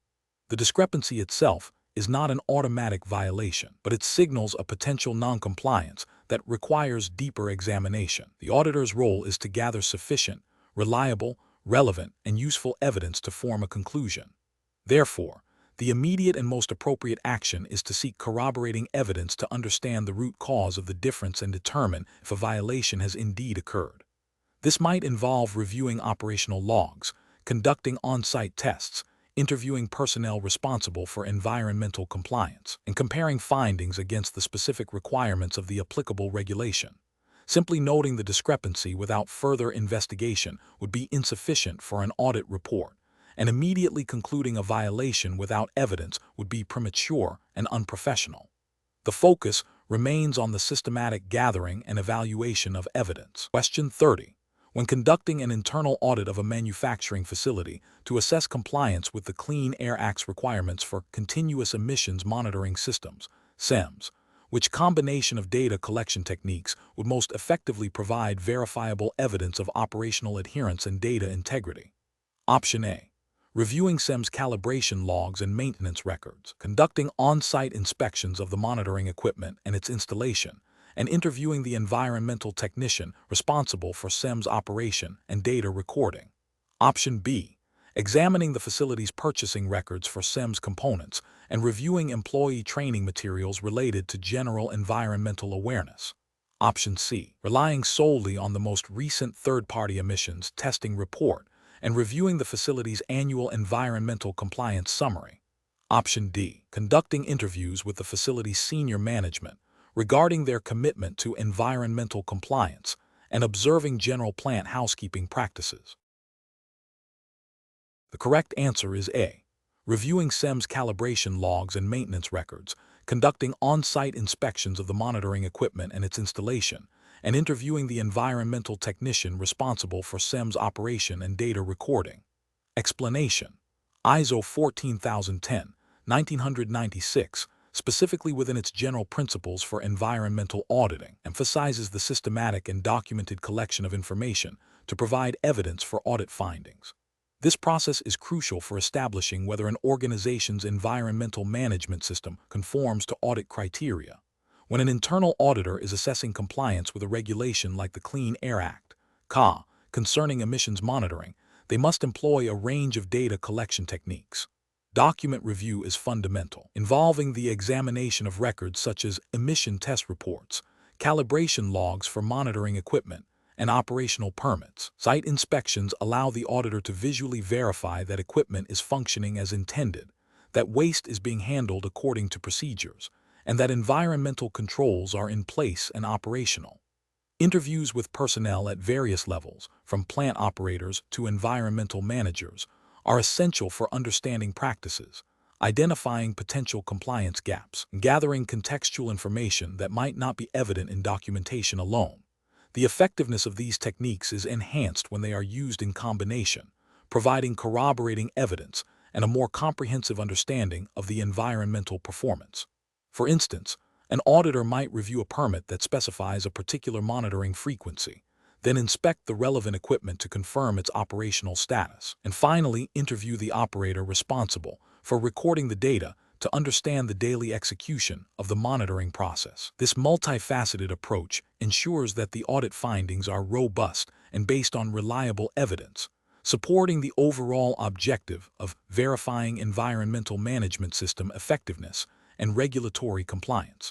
Speaker 1: The discrepancy itself is not an automatic violation, but it signals a potential noncompliance that requires deeper examination. The auditor's role is to gather sufficient, reliable, relevant, and useful evidence to form a conclusion. Therefore, the immediate and most appropriate action is to seek corroborating evidence to understand the root cause of the difference and determine if a violation has indeed occurred. This might involve reviewing operational logs, conducting on-site tests, interviewing personnel responsible for environmental compliance, and comparing findings against the specific requirements of the applicable regulation. Simply noting the discrepancy without further investigation would be insufficient for an audit report, and immediately concluding a violation without evidence would be premature and unprofessional. The focus remains on the systematic gathering and evaluation of evidence. Question 30. When conducting an internal audit of a manufacturing facility to assess compliance with the Clean Air Act's requirements for continuous emissions monitoring systems, CEMS, which combination of data collection techniques would most effectively provide verifiable evidence of operational adherence and data integrity? Option A. Reviewing CEMS calibration logs and maintenance records, conducting on-site inspections of the monitoring equipment and its installation, and interviewing the environmental technician responsible for CEMS operation and data recording. Option B. Examining the facility's purchasing records for CEMS components and reviewing employee training materials related to general environmental awareness. Option C. Relying solely on the most recent third-party emissions testing report and reviewing the facility's annual environmental compliance summary. Option D. Conducting interviews with the facility's senior management regarding their commitment to environmental compliance and observing general plant housekeeping practices. The correct answer is A. reviewing SEM's calibration logs and maintenance records, conducting on-site inspections of the monitoring equipment and its installation, and interviewing the environmental technician responsible for SEM's operation and data recording. Explanation: ISO 14010, 1996, specifically within its general principles for environmental auditing, emphasizes the systematic and documented collection of information to provide evidence for audit findings. This process is crucial for establishing whether an organization's environmental management system conforms to audit criteria. When an internal auditor is assessing compliance with a regulation like the Clean Air Act, (CA), concerning emissions monitoring, they must employ a range of data collection techniques. Document review is fundamental, involving the examination of records such as emission test reports, calibration logs for monitoring equipment, and operational permits. Site inspections allow the auditor to visually verify that equipment is functioning as intended, that waste is being handled according to procedures, and that environmental controls are in place and operational. Interviews with personnel at various levels, from plant operators to environmental managers, are essential for understanding practices, identifying potential compliance gaps, and gathering contextual information that might not be evident in documentation alone. The effectiveness of these techniques is enhanced when they are used in combination, providing corroborating evidence and a more comprehensive understanding of the environmental performance. For instance, an auditor might review a permit that specifies a particular monitoring frequency, then inspect the relevant equipment to confirm its operational status, and finally interview the operator responsible for recording the data to understand the daily execution of the monitoring process. This multifaceted approach ensures that the audit findings are robust and based on reliable evidence, supporting the overall objective of verifying environmental management system effectiveness and regulatory compliance.